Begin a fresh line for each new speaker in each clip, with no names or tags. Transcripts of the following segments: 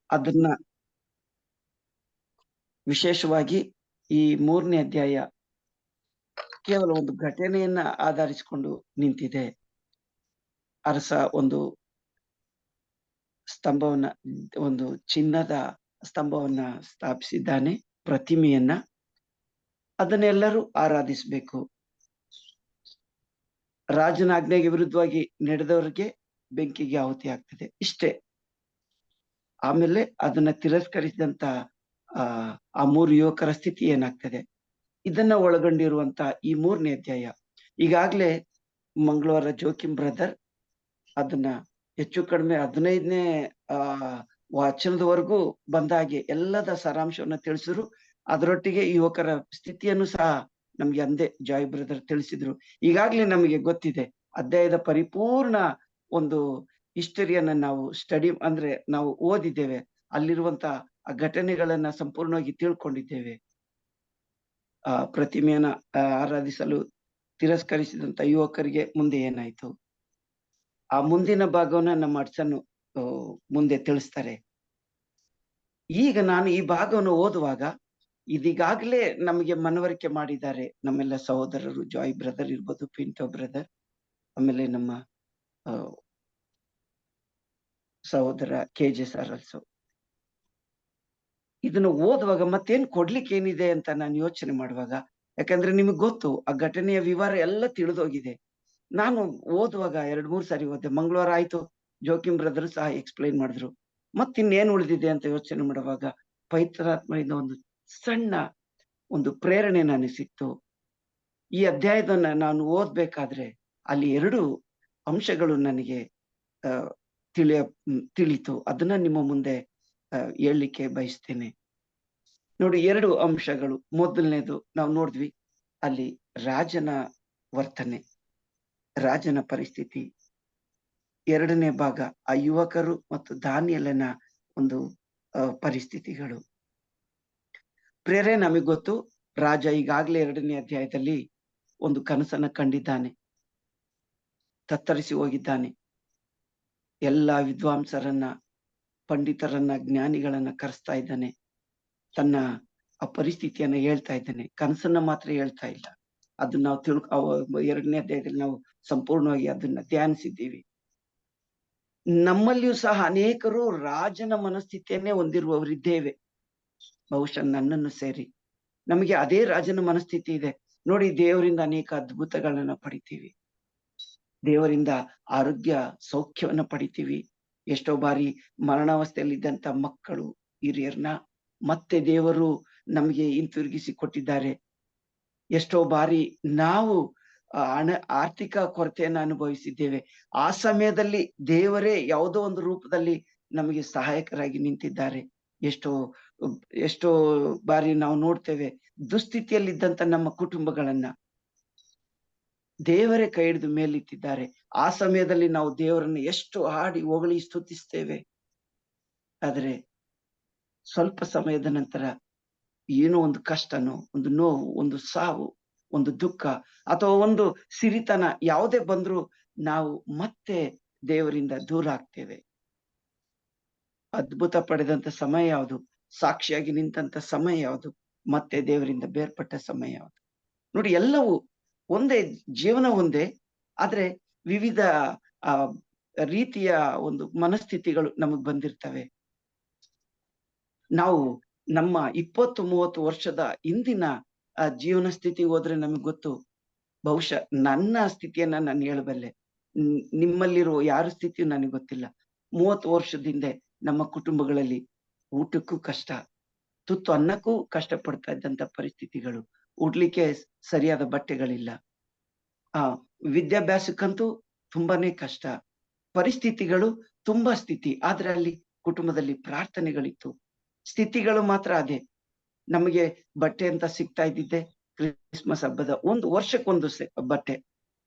ಅದನ್ನ ವಿಶೇಷವಾಗಿ ಈ 3ನೇ ಅಧ್ಯಾಯ ಕೇವಲ ಒಂದು ಘಟನೆಯನ್ನ ಆಧರಿಸಿಕೊಂಡು ನಿಂತಿದೆ. ಅರಸ ಒಂದು ಸ್ತಂಭವನ್ನ, ಒಂದು ಚಿನ್ನದ ಸ್ತಂಭವನ್ನ ಸ್ಥಾಪಿಸಿದ್ದಾನೆ, ಪ್ರತಿಮೆಯನ್ನ. ಅದನ್ನೆಲ್ಲರೂ ಆರಾಧಿಸಬೇಕು. ರಾಜನ ಆಜ್ಞೆಗೆ ವಿರುದ್ಧವಾಗಿ ನಡೆದವರಿಗೆ ಬೆಂಕಿಗೆ ಆಹುತಿ ಆಗ್ತದೆ, ಇಷ್ಟೇ. ಆಮೇಲೆ ಅದನ್ನ ತಿರಸ್ಕರಿಸಿದಂತ ಆ 3 ಯುವಕರ ಸ್ಥಿತಿ ಏನಾಗ್ತದೆ, ಇದನ್ನ ಒಳಗೊಂಡಿರುವಂತ ಈ 3ನೇ ಅಧ್ಯಾಯ. ಈಗಾಗ್ಲೇ ಮಂಗಳವಾರ ಜೋಕಿಮ್ ಬ್ರದರ್ ಅದನ್ನ ಹೆಚ್ಚು ಕಡಿಮೆ 15ನೇ ವಚನದವರೆಗೂ ಬಂದ ಹಾಗೆ ಎಲ್ಲದ ಸಾರಾಂಶವನ್ನ ತಿಳಿಸಿದ್ರು. ಅದರೊಟ್ಟಿಗೆ ಯುವಕರ ಸ್ಥಿತಿಯನ್ನು ಸಹ ನಮ್ಗೆ ಅಂದೇ ಜಾಯ್ ಬ್ರದರ್ ತಿಳಿಸಿದ್ರು. ಈಗಾಗ್ಲೇ ನಮಗೆ ಗೊತ್ತಿದೆ, ಅಧ್ಯಾಯದ ಪರಿಪೂರ್ಣ ಒಂದು ಹಿಸ್ಟರಿಯನ್ನ ನಾವು ಸ್ಟಡಿ ಅಂದ್ರೆ ನಾವು ಓದಿದ್ದೇವೆ. ಅಲ್ಲಿರುವಂತ ಆ ಘಟನೆಗಳನ್ನ ಸಂಪೂರ್ಣವಾಗಿ ತಿಳ್ಕೊಂಡಿದ್ದೇವೆ. ಪ್ರತಿಮೆಯನ್ನ ಆರಾಧಿಸಲು ತಿರಸ್ಕರಿಸಿದಂತ ಯುವಕರಿಗೆ ಮುಂದೆ ಏನಾಯ್ತು, ಆ ಮುಂದಿನ ಭಾಗವನ್ನ ನಮ್ಮ ಅಡ್ಸನ್ನು ಮುಂದೆ ತಿಳಿಸ್ತಾರೆ. ಈಗ ನಾನು ಈ ಭಾಗವನ್ನು ಓದುವಾಗ ಇದೀಗಾಗ್ಲೇ ನಮಗೆ ಮನವರಿಕೆ ಮಾಡಿದ್ದಾರೆ ನಮ್ಮೆಲ್ಲ ಸಹೋದರರು, ಜಾಯ್ ಬ್ರದರ್ ಇರ್ಬೋದು, ಪಿಂಟೋ ಬ್ರದರ್, ಆಮೇಲೆ ನಮ್ಮ ಸಹೋದರ KJ ಸರ್ ಅಲ್ಸೋ. ಇದನ್ನು ಓದುವಾಗ ಮತ್ತೇನ್ ಕೊಡ್ಲಿಕ್ಕೆ ಏನಿದೆ ಅಂತ ನಾನು ಯೋಚನೆ ಮಾಡುವಾಗ, ಯಾಕಂದ್ರೆ ನಿಮಗ್ ಗೊತ್ತು ಆ ಘಟನೆಯ ವಿವರ ಎಲ್ಲ ತಿಳಿದೋಗಿದೆ. ನಾನು ಓದುವಾಗ 2-3 ಸಾರಿ ಓದ್ದೆ. ಮಂಗಳವಾರ ಆಯ್ತು, ಜೋಕಿಮ್ ಬ್ರದರ್ ಸಹ ಎಕ್ಸ್ಪ್ಲೈನ್ ಮಾಡಿದ್ರು. ಮತ್ತಿನ್ನೇನ್ ಉಳಿದಿದೆ ಅಂತ ಯೋಚನೆ ಮಾಡುವಾಗ ಪವಿತ್ರಾತ್ಮದಿಂದ ಒಂದು ಸಣ್ಣ ಒಂದು ಪ್ರೇರಣೆ ನನಗೆ ಸಿಕ್ತು. ಈ ಅಧ್ಯಾಯದನ್ನ ನಾನು ಓದ್ಬೇಕಾದ್ರೆ ಅಲ್ಲಿ 2 ಅಂಶಗಳು ನನಗೆ ತಿಳಿತು. ಅದನ್ನ ನಿಮ್ಮ ಮುಂದೆ ಹೇಳಲಿಕ್ಕೆ ಬಯಸ್ತೇನೆ. ನೋಡಿ, 2 ಅಂಶಗಳು. ಮೊದಲನೇದು ನಾವು ನೋಡಿದ್ವಿ, ಅಲ್ಲಿ ರಾಜನ ವರ್ತನೆ, ರಾಜನ ಪರಿಸ್ಥಿತಿ. 2ನೇ ಭಾಗ ಆ ಯುವಕರು ಮತ್ತು ದಾನಿಯೇಲನ ಒಂದು ಪರಿಸ್ಥಿತಿಗಳು. ಪ್ರೇರೆ ನಮಗೆ ಗೊತ್ತು, ರಾಜ ಈಗಾಗ್ಲೇ 2ನೇ ಅಧ್ಯಾಯದಲ್ಲಿ ಒಂದು ಕನಸನ್ನ ಕಂಡಿದ್ದಾನೆ, ತತ್ತರಿಸಿ ಹೋಗಿದ್ದಾನೆ. ಎಲ್ಲಾ ವಿದ್ವಾಂಸರನ್ನ, ಪಂಡಿತರನ್ನ, ಜ್ಞಾನಿಗಳನ್ನ ಕರೆಸ್ತಾ ಇದ್ದಾನೆ. ತನ್ನ ಆ ಪರಿಸ್ಥಿತಿಯನ್ನ ಹೇಳ್ತಾ ಇದ್ದಾನೆ, ಕನಸನ್ನ ಮಾತ್ರ ಹೇಳ್ತಾ ಇಲ್ಲ. ಅದನ್ನ ನಾವು 2ನೇ ಅಧ್ಯಾಯದಲ್ಲಿ ನಾವು ಸಂಪೂರ್ಣವಾಗಿ ಅದನ್ನ ಧ್ಯಾನಿಸಿದ್ದೀವಿ. ನಮ್ಮಲ್ಲಿಯೂ ಸಹ ಅನೇಕರು ರಾಜನ ಮನಸ್ಥಿತಿಯನ್ನೇ ಹೊಂದಿರುವವರಿದ್ದೇವೆ, ಬಹುಶಃ ನನ್ನನ್ನು ಸೇರಿ. ನಮಗೆ ಅದೇ ರಾಜನ ಮನಸ್ಥಿತಿ ಇದೆ. ನೋಡಿ, ದೇವರಿಂದ ಅನೇಕ ಅದ್ಭುತಗಳನ್ನ ಪಡಿತೀವಿ, ದೇವರಿಂದ ಆರೋಗ್ಯ ಸೌಖ್ಯವನ್ನ ಪಡಿತೀವಿ. ಎಷ್ಟೋ ಬಾರಿ ಮರಣಾವಸ್ಥೆಯಲ್ಲಿದ್ದಂತ ಮಕ್ಕಳು, ಹಿರಿಯರನ್ನ ಮತ್ತೆ ದೇವರು ನಮಗೆ ಹಿಂತಿರುಗಿಸಿ ಕೊಟ್ಟಿದ್ದಾರೆ. ಎಷ್ಟೋ ಬಾರಿ ನಾವು ಆರ್ಥಿಕ ಕೊರತೆಯನ್ನ ಅನುಭವಿಸಿದ್ದೇವೆ. ಆ ಸಮಯದಲ್ಲಿ ದೇವರೇ ಯಾವುದೋ ಒಂದು ರೂಪದಲ್ಲಿ ನಮಗೆ ಸಹಾಯಕರಾಗಿ ನಿಂತಿದ್ದಾರೆ. ಎಷ್ಟೋ ಬಾರಿ ನಾವು ನೋಡ್ತೇವೆ, ದುಸ್ಥಿತಿಯಲ್ಲಿದ್ದಂತ ನಮ್ಮ ಕುಟುಂಬಗಳನ್ನ ದೇವರೇ ಕೈ ಹಿಡಿದು ಮೇಲಿಟ್ಟಿದ್ದಾರೆ. ಆ ಸಮಯದಲ್ಲಿ ನಾವು ದೇವರನ್ನು ಎಷ್ಟು ಹಾಡಿ ಹೊಗಳಿ ಸ್ತುತಿಸ್ತೇವೆ. ಆದ್ರೆ ಸ್ವಲ್ಪ ಸಮಯದ ನಂತರ ಏನೋ ಒಂದು ಕಷ್ಟನೋ, ಒಂದು ನೋವು, ಒಂದು ಸಾವು, ಒಂದು ದುಃಖ ಅಥವಾ ಒಂದು ಸಿರಿತನ ಯಾವುದೇ ಬಂದ್ರೂ ನಾವು ಮತ್ತೆ ದೇವರಿಂದ ದೂರ ಆಗ್ತೇವೆ. ಅದ್ಭುತ ಪಡೆದಂತ ಸಮಯ ಯಾವುದು, ಸಾಕ್ಷಿಯಾಗಿ ನಿಂತಂತ ಸಮಯ ಯಾವುದು, ಮತ್ತೆ ದೇವರಿಂದ ಬೇರ್ಪಟ್ಟ ಸಮಯ ಯಾವುದು. ನೋಡಿ, ಎಲ್ಲವೂ ಒಂದೇ, ಜೀವನ ಒಂದೇ, ಆದ್ರೆ ವಿವಿಧ ರೀತಿಯ ಒಂದು ಮನಸ್ಥಿತಿಗಳು ನಮಗ್ ಬಂದಿರ್ತವೆ. ನಾವು ನಮ್ಮ 20-30 ವರ್ಷದ ಹಿಂದಿನ ಜೀವನ ಸ್ಥಿತಿ ಹೋದ್ರೆ ನಮಗ್ ಗೊತ್ತು. ಬಹುಶಃ ನನ್ನ ಸ್ಥಿತಿಯನ್ನ ನಾನು ಹೇಳಬಲ್ಲೆ, ನಿಮ್ಮಲ್ಲಿರುವ ಯಾರ ಸ್ಥಿತಿಯು ನನಗೆ ಗೊತ್ತಿಲ್ಲ. 30 ವರ್ಷದಿಂದ ನಮ್ಮ ಕುಟುಂಬಗಳಲ್ಲಿ ಊಟಕ್ಕೂ ಕಷ್ಟ, ತುತ್ತು ಅನ್ನಕ್ಕೂ ಕಷ್ಟ ಪಡ್ತಾ ಇದ್ದಂತ ಪರಿಸ್ಥಿತಿಗಳು, ಉಡ್ಲಿಕ್ಕೆ ಸರಿಯಾದ ಬಟ್ಟೆಗಳಿಲ್ಲ, ವಿದ್ಯಾಭ್ಯಾಸಕ್ಕಂತೂ ತುಂಬಾನೇ ಕಷ್ಟ ಪರಿಸ್ಥಿತಿಗಳು, ತುಂಬಾ ಸ್ಥಿತಿ. ಆದ್ರೆ ಅಲ್ಲಿ ಕುಟುಂಬದಲ್ಲಿ ಪ್ರಾರ್ಥನೆಗಳಿತ್ತು. ಸ್ಥಿತಿಗಳು ಮಾತ್ರ ಅದೇ. ನಮಗೆ ಬಟ್ಟೆ ಅಂತ ಸಿಗ್ತಾ ಇದ್ದಿದ್ದೆ ಕ್ರಿಸ್ಮಸ್ ಹಬ್ಬದ ಒಂದು ವರ್ಷಕ್ಕೊಂದು ಬಟ್ಟೆ.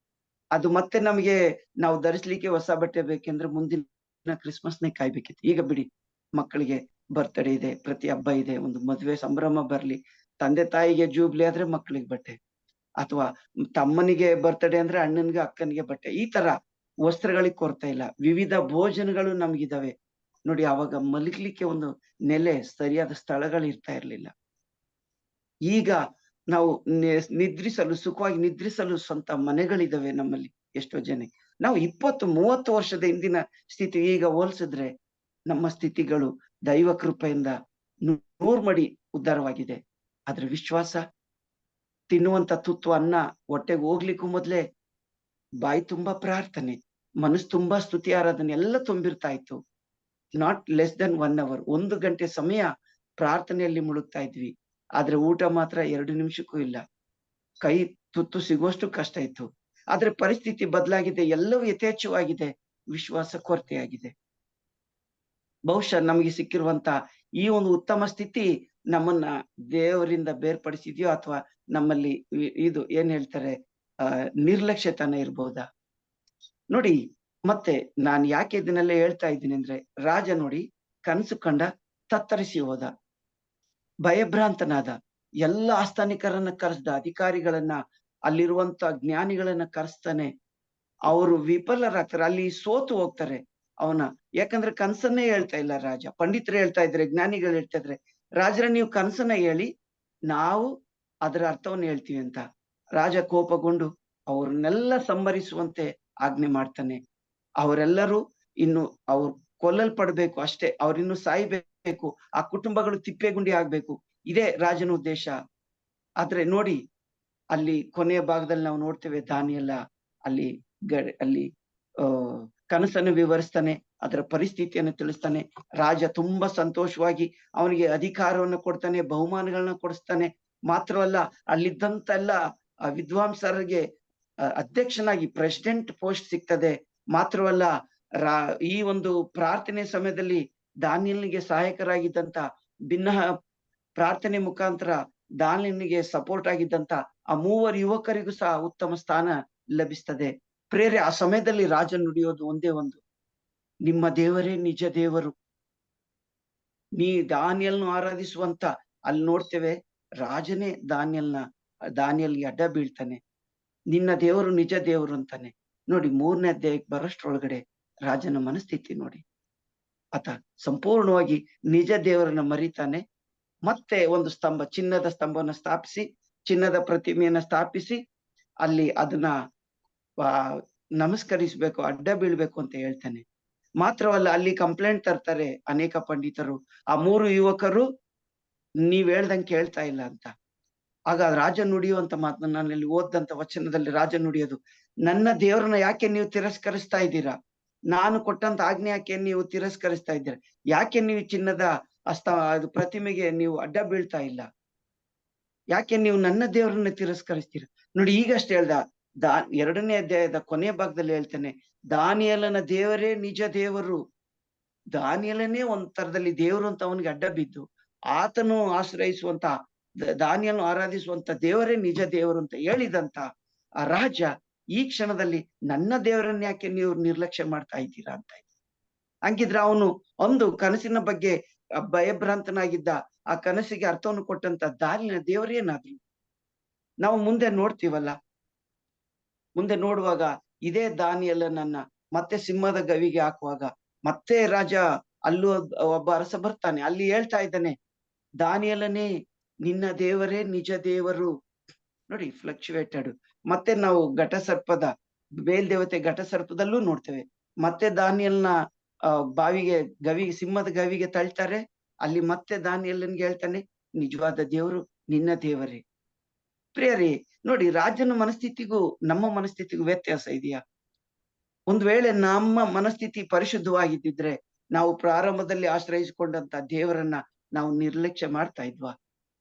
ಅದು ಮತ್ತೆ ನಮಗೆ ನಾವು ಧರಿಸ್ಲಿಕ್ಕೆ ಹೊಸ ಬಟ್ಟೆ ಬೇಕೆಂದ್ರೆ ಮುಂದಿನ ಕ್ರಿಸ್ಮಸ್ನೇ ಕಾಯ್ಬೇಕಿತ್ತು. ಈಗ ಬಿಡಿ, ಮಕ್ಕಳಿಗೆ ಬರ್ತ್ಡೇ ಇದೆ, ಪ್ರತಿ ಹಬ್ಬ ಇದೆ, ಒಂದು ಮದುವೆ ಸಂಭ್ರಮ ಬರ್ಲಿ, ತಂದೆ ತಾಯಿಗೆ ಜೂಬ್ಲಿ ಆದ್ರೆ ಮಕ್ಕಳಿಗೆ ಬಟ್ಟೆ, ಅಥವಾ ತಮ್ಮನಿಗೆ ಬರ್ತ್ಡೇ ಅಂದ್ರೆ ಅಣ್ಣನಿಗೆ ಅಕ್ಕನಿಗೆ ಬಟ್ಟೆ. ಈ ತರ ವಸ್ತ್ರಗಳಿಗೆ ಕೊರತೆ ಇಲ್ಲ. ವಿವಿಧ ಭೋಜನಗಳು ನಮ್ಗಿದಾವೆ. ನೋಡಿ, ಅವಾಗ ಮಲಗ್ಲಿಕ್ಕೆ ಒಂದು ನೆಲೆ, ಸರಿಯಾದ ಸ್ಥಳಗಳು ಇರ್ತಾ ಇರ್ಲಿಲ್ಲ. ಈಗ ನಾವು ನಿದ್ರಿಸಲು, ಸುಖವಾಗಿ ನಿದ್ರಿಸಲು ಸ್ವಂತ ಮನೆಗಳಿದಾವೆ ನಮ್ಮಲ್ಲಿ ಎಷ್ಟೋ ಜನ. ನಾವು 20-30 ವರ್ಷದ ಹಿಂದಿನ ಸ್ಥಿತಿ ಈಗ ಹೋಲಿಸಿದ್ರೆ ನಮ್ಮ ಸ್ಥಿತಿಗಳು ದೈವ ಕೃಪೆಯಿಂದ 100 ಮಡಿ ಉದ್ಧಾರವಾಗಿದೆ. ಆದ್ರೆ ವಿಶ್ವಾಸ, ತಿನ್ನುವಂತ ತುತ್ತು ಅನ್ನ ಹೊಟ್ಟೆಗೆ ಹೋಗ್ಲಿಕ್ಕೂ ಮೊದ್ಲೇ ಬಾಯಿ ತುಂಬಾ ಪ್ರಾರ್ಥನೆ, ಮನಸ್ಸು ತುಂಬಾ ಸ್ತುತಿ ಆರಾಧನೆ ಎಲ್ಲ ತುಂಬಿರ್ತಾ ಇತ್ತು. ನಾಟ್ ಲೆಸ್ ದನ್ 1 hour, 1 ಗಂಟೆ ಸಮಯ ಪ್ರಾರ್ಥನೆಯಲ್ಲಿ ಮುಳುಗ್ತಾ ಇದ್ವಿ. ಆದ್ರೆ ಊಟ ಮಾತ್ರ 2 ನಿಮಿಷಕ್ಕೂ ಇಲ್ಲ. ಕೈ ತುತ್ತು ಸಿಗುವಷ್ಟು ಕಷ್ಟ ಇತ್ತು. ಆದ್ರೆ ಪರಿಸ್ಥಿತಿ ಬದಲಾಗಿದೆ, ಎಲ್ಲವೂ ಯಥೇಚ್ಛವಾಗಿದೆ, ವಿಶ್ವಾಸ ಕೊರತೆಯಾಗಿದೆ. ಬಹುಶಃ ನಮಗೆ ಸಿಕ್ಕಿರುವಂತ ಈ ಒಂದು ಉತ್ತಮ ಸ್ಥಿತಿ ನಮ್ಮನ್ನ ದೇವರಿಂದ ಬೇರ್ಪಡಿಸಿದ್ಯೋ, ಅಥವಾ ನಮ್ಮಲ್ಲಿ ಇದು ಏನ್ ಹೇಳ್ತಾರೆ, ನಿರ್ಲಕ್ಷ್ಯತನ ಇರ್ಬಹುದಾ? ನೋಡಿ, ಮತ್ತೆ ನಾನು ಯಾಕೆ ಇದನ್ನೆಲ್ಲ ಹೇಳ್ತಾ ಇದ್ದೀನಿ ಅಂದ್ರೆ, ರಾಜ ನೋಡಿ ಕನಸು ಕಂಡ, ತತ್ತರಿಸಿ ಹೋದ, ಭಯಭ್ರಾಂತನಾದ, ಎಲ್ಲ ಆಸ್ಥಾನಿಕರನ್ನ ಕರೆಸ್ದ, ಅಧಿಕಾರಿಗಳನ್ನ, ಅಲ್ಲಿರುವಂತ ಜ್ಞಾನಿಗಳನ್ನ ಕರೆಸ್ತಾನೆ. ಅವರು ವಿಫಲರಾಗ್ತಾರೆ, ಅಲ್ಲಿ ಸೋತು ಹೋಗ್ತಾರೆ ಅವನ. ಯಾಕಂದ್ರೆ ಕನಸನ್ನೇ ಹೇಳ್ತಾ ಇಲ್ಲ ರಾಜ. ಪಂಡಿತರು ಹೇಳ್ತಾ ಇದ್ರೆ, ಜ್ಞಾನಿಗಳು ಹೇಳ್ತಾ ಇದ್ರೆ, ರಾಜರ ನೀವು ಕನಸನ್ನ ಹೇಳಿ, ನಾವು ಅದರ ಅರ್ಥವನ್ನು ಹೇಳ್ತೀವಿ ಅಂತ. ರಾಜ ಕೋಪಗೊಂಡು ಅವ್ರನ್ನೆಲ್ಲ ಸಂಹರಿಸುವಂತೆ ಆಜ್ಞೆ ಮಾಡ್ತಾನೆ. ಅವರೆಲ್ಲರೂ ಇನ್ನು ಅವ್ರು ಕೊಲ್ಲಲ್ಪಡ್ಬೇಕು ಅಷ್ಟೇ, ಅವ್ರಿನ್ನು ಸಾಯ್ಬೇಕು, ಆ ಕುಟುಂಬಗಳು ತಿಪ್ಪೆಗುಂಡಿ ಆಗ್ಬೇಕು, ಇದೇ ರಾಜನ ಉದ್ದೇಶ. ಆದ್ರೆ ನೋಡಿ, ಅಲ್ಲಿ ಕೊನೆಯ ಭಾಗದಲ್ಲಿ ನಾವು ನೋಡ್ತೇವೆ, ದಾನಿಯೇಲ ಅಲ್ಲಿ ಅಲ್ಲಿ ಕನಸನ್ನು ವಿವರಿಸ್ತಾನೆ, ಅದರ ಪರಿಸ್ಥಿತಿಯನ್ನು ತಿಳಿಸ್ತಾನೆ. ರಾಜ ತುಂಬಾ ಸಂತೋಷವಾಗಿ ಅವನಿಗೆ ಅಧಿಕಾರವನ್ನು ಕೊಡ್ತಾನೆ, ಬಹುಮಾನಗಳನ್ನ ಕೊಡಿಸ್ತಾನೆ. ಮಾತ್ರವಲ್ಲ, ಅಲ್ಲಿದ್ದಂತ ಎಲ್ಲ ವಿದ್ವಾಂಸರಿಗೆ ಅಧ್ಯಕ್ಷನಾಗಿ ಪ್ರೆಸಿಡೆಂಟ್ ಪೋಸ್ಟ್ ಸಿಗ್ತದೆ. ಮಾತ್ರವಲ್ಲ, ಈ ಒಂದು ಪ್ರಾರ್ಥನೆ ಸಮಯದಲ್ಲಿ ದಾನಿಯೇಲನಿಗೆ ಸಹಾಯಕರಾಗಿದ್ದಂತ, ಭಿನ್ನ ಪ್ರಾರ್ಥನೆ ಮುಖಾಂತರ ದಾನಿಯೇಲನಿಗೆ ಸಪೋರ್ಟ್ ಆಗಿದ್ದಂತ ಆ 3 ಯುವಕರಿಗೂ ಸಹ ಉತ್ತಮ ಸ್ಥಾನ ಲಭಿಸ್ತದೆ. ಪ್ರೇರೆ, ಆ ಸಮಯದಲ್ಲಿ ರಾಜ ನುಡಿಯೋದು ಒಂದೇ ಒಂದು, ನಿಮ್ಮ ದೇವರೇ ನಿಜ ದೇವರು. ನೀ ದಾನಿಯೇಲನು ಆರಾಧಿಸುವಂತ, ಅಲ್ಲಿ ನೋಡ್ತೇವೆ ರಾಜನೇ ದಾನಿಯೇಲನಿಗೆ ಅಡ್ಡ ಬೀಳ್ತಾನೆ, ನಿನ್ನ ದೇವರು ನಿಜ ದೇವರು ಅಂತಾನೆ. ನೋಡಿ, 3ನೇ ಅಧ್ಯಾಯಕ್ಕೆ ಬರೋಷ್ಟ್ರೊಳಗಡೆ ರಾಜನ ಮನಸ್ಥಿತಿ ನೋಡಿ. ಆತ ಸಂಪೂರ್ಣವಾಗಿ ನಿಜ ದೇವರನ್ನ ಮರಿತಾನೆ. ಮತ್ತೆ ಒಂದು ಸ್ತಂಭ, ಚಿನ್ನದ ಸ್ತಂಭವನ್ನ ಸ್ಥಾಪಿಸಿ, ಚಿನ್ನದ ಪ್ರತಿಮೆಯನ್ನ ಸ್ಥಾಪಿಸಿ, ಅಲ್ಲಿ ಅದನ್ನ ನಮಸ್ಕರಿಸ್ಬೇಕು, ಅಡ್ಡ ಬೀಳ್ಬೇಕು ಅಂತ ಹೇಳ್ತಾನೆ. ಮಾತ್ರವಲ್ಲ, ಅಲ್ಲಿ ಕಂಪ್ಲೇಂಟ್ ತರ್ತಾರೆ ಅನೇಕ ಪಂಡಿತರು, ಆ 3 ಯುವಕರು ನೀವ್ ಹೇಳ್ದಂಗೆ ಕೇಳ್ತಾ ಇಲ್ಲ ಅಂತ. ಆಗ ರಾಜ ನುಡಿಯುವಂತ ಮಾತನ್ನ ನಾನಲ್ಲಿ ಓದ್ದಂತ ವಚನದಲ್ಲಿ ರಾಜ ನುಡಿಯೋದು, ನನ್ನ ದೇವರನ್ನ ಯಾಕೆ ನೀವು ತಿರಸ್ಕರಿಸ್ತಾ ಇದ್ದೀರಾ? ನಾನು ಕೊಟ್ಟಂತ ಆಜ್ಞೆ ಯಾಕೆ ನೀವು ತಿರಸ್ಕರಿಸ್ತಾ ಇದ್ದೀರಾ? ಯಾಕೆ ನೀವು ಚಿನ್ನದ ಅದು ಪ್ರತಿಮೆಗೆ ನೀವು ಅಡ್ಡ ಬೀಳ್ತಾ ಇಲ್ಲ? ಯಾಕೆ ನೀವು ನನ್ನ ದೇವರನ್ನ ತಿರಸ್ಕರಿಸ್ತೀರ? ನೋಡಿ, ಈಗಷ್ಟೇ ಹೇಳ್ದ, 2ನೇ ಅಧ್ಯಾಯದ ಕೊನೆಯ ಭಾಗದಲ್ಲಿ ಹೇಳ್ತಾನೆ, ದಾನಿಯೇಲನ ದೇವರೇ ನಿಜ ದೇವರು. ದಾನಿಯೇಲನೇ ಒಂದ್ ತರದಲ್ಲಿ ದೇವರು ಅಂತ ಅವನಿಗೆ ಅಡ್ಡ ಬಿದ್ದು, ಆತನು ಆಶ್ರಯಿಸುವಂತ, ದಾನಿಯೇಲನು ಆರಾಧಿಸುವಂತ ದೇವರೇ ನಿಜ ದೇವರು ಅಂತ ಹೇಳಿದಂತ ಆ ರಾಜ ಈ ಕ್ಷಣದಲ್ಲಿ ನನ್ನ ದೇವರನ್ನ ಯಾಕೆ ನೀವು ನಿರ್ಲಕ್ಷ್ಯ ಮಾಡ್ತಾ ಇದ್ದೀರಾ ಅಂತ. ಹಂಗಿದ್ರೆ ಅವನು ಒಂದು ಕನಸಿನ ಬಗ್ಗೆ ಭಯಭ್ರಾಂತನಾಗಿದ್ದ, ಆ ಕನಸಿಗೆ ಅರ್ಥವನ್ನು ಕೊಟ್ಟಂತ ದಾನಿಯೇಲನ ದೇವರೇನಾದ್ರು ನಾವು ಮುಂದೆ ನೋಡ್ತೀವಲ್ಲ. ಮುಂದೆ ನೋಡುವಾಗ ಇದೇ ದಾನಿಯೇಲನನ್ನ ಮತ್ತೆ ಸಿಂಹದ ಗವಿಗೆ ಹಾಕುವಾಗ ಮತ್ತೆ ರಾಜ, ಅಲ್ಲೂ ಒಬ್ಬ ಅರಸ ಬರ್ತಾನೆ, ಅಲ್ಲಿ ಹೇಳ್ತಾ ಇದ್ದಾನೆ, ದಾನಿಯೇಲನೇ ನಿನ್ನ ದೇವರೇ ನಿಜ ದೇವರು. ನೋಡಿ, ಫ್ಲಕ್ಚುಯೇಟೆಡ್. ಮತ್ತೆ ನಾವು ಘಟಸರ್ಪದ, ಬೇಲ್ದೇವತೆ ಘಟಸರ್ಪದಲ್ಲೂ ನೋಡ್ತೇವೆ. ಮತ್ತೆ ದಾನಿಯೇಲನ ಗವಿಗೆ, ಸಿಂಹದ ಗವಿಗೆ ತಳ್ತಾರೆ. ಅಲ್ಲಿ ಮತ್ತೆ ದಾನಿಯೇಲನಿಗೆ ಹೇಳ್ತಾನೆ, ನಿಜವಾದ ದೇವರು ನಿನ್ನ ದೇವರೇ. ಪ್ರಿಯರೇ, ನೋಡಿ, ರಾಜನ ಮನಸ್ಥಿತಿಗೂ ನಮ್ಮ ಮನಸ್ಥಿತಿಗೂ ವ್ಯತ್ಯಾಸ ಇದೆಯಾ? ಒಂದ್ ವೇಳೆ ನಮ್ಮ ಮನಸ್ಥಿತಿ ಪರಿಶುದ್ಧವಾಗಿದ್ದಿದ್ರೆ ನಾವು ಪ್ರಾರಂಭದಲ್ಲಿ ಆಶ್ರಯಿಸಿಕೊಂಡಂತ ದೇವರನ್ನ ನಾವು ನಿರ್ಲಕ್ಷ್ಯ ಮಾಡ್ತಾ ಇದ್ವಾ?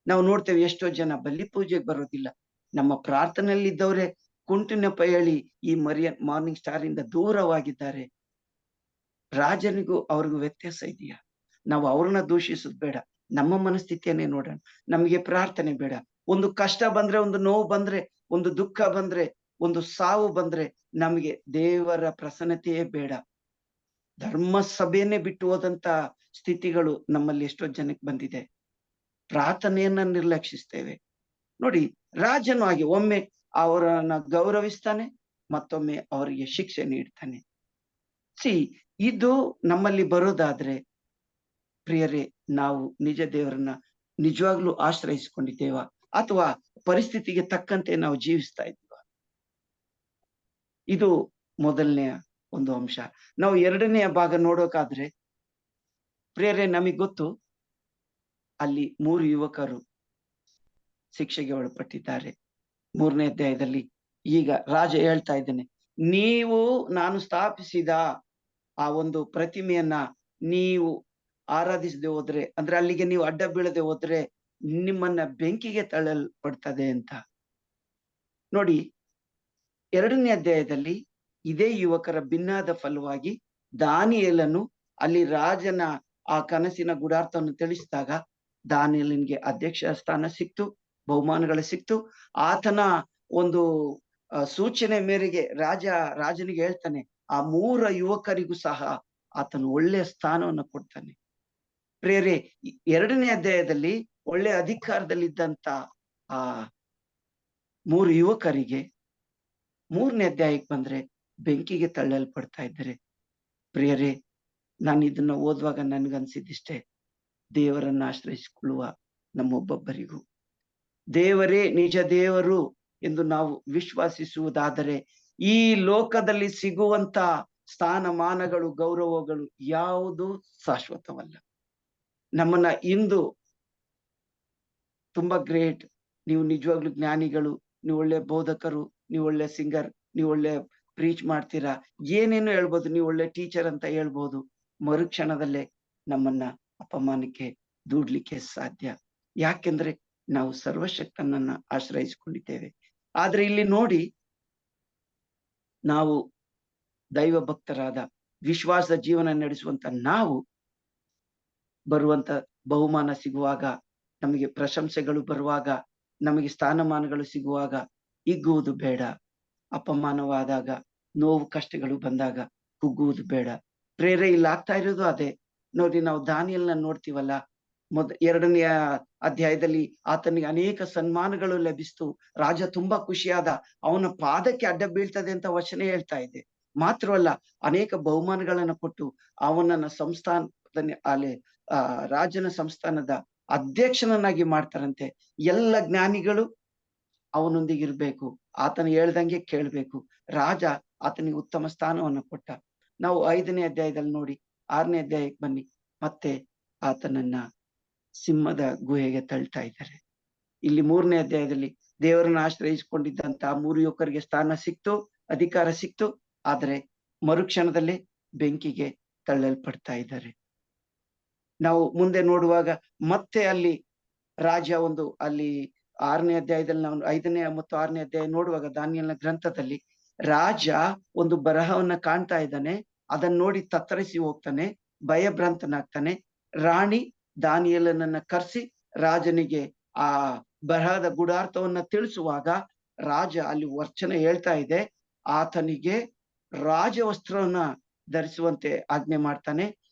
ನಾವು ನೋಡ್ತೇವೆ, ಎಷ್ಟೋ ಜನ ಬಲಿ ಪೂಜೆಗೆ ಬರೋದಿಲ್ಲ. ನಮ್ಮ ಪ್ರಾರ್ಥನೆಯಲ್ಲಿದ್ದವರೇ ಕುಂಟು ನೆಪ ಹೇಳಿ ಈ ಮಾರ್ನಿಂಗ್ ಸ್ಟಾರ್ ಇಂದ ದೂರವಾಗಿದ್ದಾರೆ. ರಾಜನಿಗೂ ಅವ್ರಿಗೂ ವ್ಯತ್ಯಾಸ ಇದೆಯಾ? ನಾವು ಅವ್ರನ್ನ ದೂಷಿಸೋದು ಬೇಡ, ನಮ್ಮ ಮನಸ್ಥಿತಿಯನ್ನೇ ನೋಡೋಣ. ನಮಗೆ ಪ್ರಾರ್ಥನೆ ಬೇಡ. ಒಂದು ಕಷ್ಟ ಬಂದ್ರೆ, ಒಂದು ನೋವು ಬಂದ್ರೆ, ಒಂದು ದುಃಖ ಬಂದ್ರೆ, ಒಂದು ಸಾವು ಬಂದ್ರೆ ನಮಗೆ ದೇವರ ಪ್ರಸನ್ನತೆಯೇ ಬೇಡ. ಧರ್ಮ ಸಭೆಯನ್ನೇ ಬಿಟ್ಟು ಹೋದಂತ ಸ್ಥಿತಿಗಳು ನಮ್ಮಲ್ಲಿ ಎಷ್ಟೋ ಜನಕ್ಕೆ ಬಂದಿದೆ. ಪ್ರಾರ್ಥನೆಯನ್ನ ನಿರ್ಲಕ್ಷಿಸ್ತೇವೆ. ನೋಡಿ, ರಾಜನು ಹಾಗೆ ಒಮ್ಮೆ ಅವರನ್ನ ಗೌರವಿಸ್ತಾನೆ, ಮತ್ತೊಮ್ಮೆ ಅವರಿಗೆ ಶಿಕ್ಷೆ ನೀಡ್ತಾನೆ. ಇದು ನಮ್ಮಲ್ಲಿ ಬರೋದಾದ್ರೆ ಪ್ರಿಯರೇ, ನಾವು ನಿಜ ದೇವರನ್ನ ನಿಜವಾಗ್ಲೂ ಆಶ್ರಯಿಸಿಕೊಂಡಿದ್ದೇವ ಅಥವಾ ಪರಿಸ್ಥಿತಿಗೆ ತಕ್ಕಂತೆ ನಾವು ಜೀವಿಸ್ತಾ ಇದ್ದೀವ? ಇದು ಮೊದಲನೆಯ ಒಂದು ಅಂಶ. ನಾವು ಎರಡನೆಯ ಭಾಗ ನೋಡೋಕಾದ್ರೆ ಪ್ರಿಯರೇ, ನಮಗ್ ಗೊತ್ತು ಅಲ್ಲಿ 3 ಯುವಕರು ಶಿಕ್ಷೆಗೆ ಒಳಪಟ್ಟಿದ್ದಾರೆ. 3ನೇ ಅಧ್ಯಾಯದಲ್ಲಿ ಈಗ ರಾಜ ಹೇಳ್ತಾ ಇದ್ದೇನೆ, ನೀವು ನಾನು ಸ್ಥಾಪಿಸಿದ ಆ ಒಂದು ಪ್ರತಿಮೆಯನ್ನ ನೀವು ಆರಾಧಿಸದೆ ಹೋದ್ರೆ, ಅಂದ್ರೆ ಅಲ್ಲಿಗೆ ನೀವು ಅಡ್ಡ ಬೀಳದೆ ಹೋದ್ರೆ ನಿಮ್ಮನ್ನ ಬೆಂಕಿಗೆ ತಳ್ಳಲ್ಪಡ್ತದೆ ಅಂತ. ನೋಡಿ, 2ನೇ ಅಧ್ಯಾಯದಲ್ಲಿ ಇದೇ ಯುವಕರ ಭಿನ್ನಾದ ಫಲವಾಗಿ ದಾನಿಯೇಲನು ಅಲ್ಲಿ ರಾಜನ ಆ ಕನಸಿನ ಗುಡಾರ್ಥವನ್ನು ತಿಳಿಸಿದಾಗ ದಾನಿಯೇಲನಿಗೆ ಅಧ್ಯಕ್ಷ ಸ್ಥಾನ ಸಿಕ್ತು, ಬಹುಮಾನಗಳು ಸಿಕ್ತು. ಆತನ ಒಂದು ಸೂಚನೆ ಮೇರೆಗೆ ರಾಜನಿಗೆ ಹೇಳ್ತಾನೆ, ಆ 3 ಯುವಕರಿಗೂ ಸಹ ಆತನು ಒಳ್ಳೆಯ ಸ್ಥಾನವನ್ನು ಕೊಡ್ತಾನೆ. ಪ್ರಿಯರೇ, 2ನೇ ಅಧ್ಯಾಯದಲ್ಲಿ ಒಳ್ಳೆ ಅಧಿಕಾರದಲ್ಲಿದ್ದಂತ ಆ 3 ಯುವಕರಿಗೆ 3ನೇ ಅಧ್ಯಾಯಕ್ಕೆ ಬಂದ್ರೆ ಬೆಂಕಿಗೆ ತಳ್ಳಲ್ಪಡ್ತಾ ಇದ್ದಾರೆ. ಪ್ರಿಯರೇ, ನಾನು ಇದನ್ನ ಓದುವಾಗ ನನ್ಗನ್ಸಿದ್ದಿಷ್ಟೇ, ದೇವರನ್ನ ಆಶ್ರಯಿಸಿಕೊಳ್ಳುವ ನಮ್ಮೊಬ್ಬೊಬ್ಬರಿಗೂ ದೇವರೇ ನಿಜ ದೇವರು ಎಂದು ನಾವು ವಿಶ್ವಾಸಿಸುವುದಾದರೆ ಈ ಲೋಕದಲ್ಲಿ ಸಿಗುವಂತ ಸ್ಥಾನಮಾನಗಳು, ಗೌರವಗಳು ಯಾವುದು ಶಾಶ್ವತವಲ್ಲ. ನಮ್ಮನ್ನ ಇಂದು ತುಂಬಾ ಗ್ರೇಟ್, ನೀವು ನಿಜವಾಗ್ಲೂ ಜ್ಞಾನಿಗಳು, ನೀವು ಒಳ್ಳೆ ಬೋಧಕರು, ನೀವು ಒಳ್ಳೆ ಸಿಂಗರ್, ನೀವು ಒಳ್ಳೆ ಪ್ರೀಚ್ ಮಾಡ್ತೀರಾ, ಏನೇನು ಹೇಳ್ಬೋದು, ನೀವು ಒಳ್ಳೆ ಟೀಚರ್ ಅಂತ ಹೇಳ್ಬೋದು. ಮರುಕ್ಷಣದಲ್ಲೇ ನಮ್ಮನ್ನ ಅಪಮಾನಕ್ಕೆ ದೂಡ್ಲಿಕ್ಕೆ ಸಾಧ್ಯ. ಯಾಕೆಂದ್ರೆ ನಾವು ಸರ್ವಶಕ್ತನನ್ನ ಆಶ್ರಯಿಸಿಕೊಂಡಿದ್ದೇವೆ. ಆದ್ರೆ ಇಲ್ಲಿ ನೋಡಿ, ನಾವು ದೈವ ಭಕ್ತರಾದ ವಿಶ್ವಾಸ ಜೀವನ ನಡೆಸುವಂತ ನಾವು ಬರುವಂತ ಬಹುಮಾನ ಸಿಗುವಾಗ, ನಮಗೆ ಪ್ರಶಂಸೆಗಳು ಬರುವಾಗ, ನಮಗೆ ಸ್ಥಾನಮಾನಗಳು ಸಿಗುವಾಗ ಹಿಗ್ಗುವುದು ಬೇಡ. ಅಪಮಾನವಾದಾಗ, ನೋವು ಕಷ್ಟಗಳು ಬಂದಾಗ ಕುಗ್ಗುವುದು ಬೇಡ. ಪ್ರೇರೆ ಇಲ್ಲಿ ಆಗ್ತಾ ಇರೋದು ಅದೇ. ನೋಡಿ, ನಾವು ದಾನಿಯೇಲನ ನೋಡ್ತೀವಲ್ಲ, 2ನೇ ಅಧ್ಯಾಯದಲ್ಲಿ ಆತನಿಗೆ ಅನೇಕ ಸನ್ಮಾನಗಳು ಲಭಿಸ್ತು. ರಾಜ ತುಂಬಾ ಖುಷಿಯಾದ, ಅವನ ಪಾದಕ್ಕೆ ಅಡ್ಡ ಬೀಳ್ತದೆ ಅಂತ ವಚನ ಹೇಳ್ತಾ ಇದೆ. ಮಾತ್ರವಲ್ಲ, ಅನೇಕ ಬಹುಮಾನಗಳನ್ನ ಕೊಟ್ಟು ಅವನನ್ನ ಸಂಸ್ಥಾನದಲ್ಲಿ ರಾಜನ ಸಂಸ್ಥಾನದ ಅಧ್ಯಕ್ಷನನ್ನಾಗಿ ಮಾಡ್ತಾರಂತೆ. ಎಲ್ಲ ಜ್ಞಾನಿಗಳು ಅವನೊಂದಿಗೆ ಇರ್ಬೇಕು, ಆತನ ಹೇಳ್ದಂಗೆ ಕೇಳ್ಬೇಕು. ರಾಜ ಆತನಿಗೆ ಉತ್ತಮ ಸ್ಥಾನವನ್ನು ಕೊಟ್ಟ. ನಾವು 5ನೇ ಅಧ್ಯಾಯದಲ್ಲಿ ನೋಡಿ, 6ನೇ ಅಧ್ಯಾಯಕ್ಕೆ ಬನ್ನಿ, ಮತ್ತೆ ಆತನನ್ನ ಸಿಂಹದ ಗುಹೆಗೆ ತಳ್ತಾ ಇದ್ದಾರೆ. ಇಲ್ಲಿ 3ನೇ ಅಧ್ಯಾಯದಲ್ಲಿ ದೇವರನ್ನ ಆಶ್ರಯಿಸಿಕೊಂಡಿದ್ದಂತ 3 ಯುವಕರಿಗೆ ಸ್ಥಾನ ಸಿಕ್ತು, ಅಧಿಕಾರ ಸಿಕ್ತು. ಆದ್ರೆ ಮರುಕ್ಷಣದಲ್ಲಿ ಬೆಂಕಿಗೆ ತಳ್ಳಲ್ಪಡ್ತಾ ಇದ್ದಾರೆ. ನಾವು ಮುಂದೆ ನೋಡುವಾಗ ಮತ್ತೆ ಅಲ್ಲಿ ರಾಜ ಅಲ್ಲಿ 6ನೇ ಅಧ್ಯಾಯದಲ್ಲಿ, ನಾವು 5ನೇ ಮತ್ತು 6ನೇ ಅಧ್ಯಾಯ ನೋಡುವಾಗ ದಾನಿಯೇಲನ ಗ್ರಂಥದಲ್ಲಿ ರಾಜ ಒಂದು ಬರಹವನ್ನ ಕಾಣ್ತಾ ಇದ್ದಾನೆ. ಅದನ್ನ ನೋಡಿ ತತ್ತರಿಸಿ ಹೋಗ್ತಾನೆ, ಭಯಭ್ರಾಂತನಾಗ್ತಾನೆ. ರಾಣಿ ದಾನಿಯೇಲನನ್ನ ಕರೆಸಿ ರಾಜನಿಗೆ ಆ ಬರಹದ ಗುಡಾರ್ಥವನ್ನ ತಿಳಿಸುವಾಗ ರಾಜ ಅಲ್ಲಿ ವಚನ ಹೇಳ್ತಾ ಇದೆ, ಆತನಿಗೆ ರಾಜವಸ್ತ್ರವನ್ನ ಧರಿಸುವಂತೆ ಆಜ್ಞೆ ಮಾಡ್ತಾನೆ,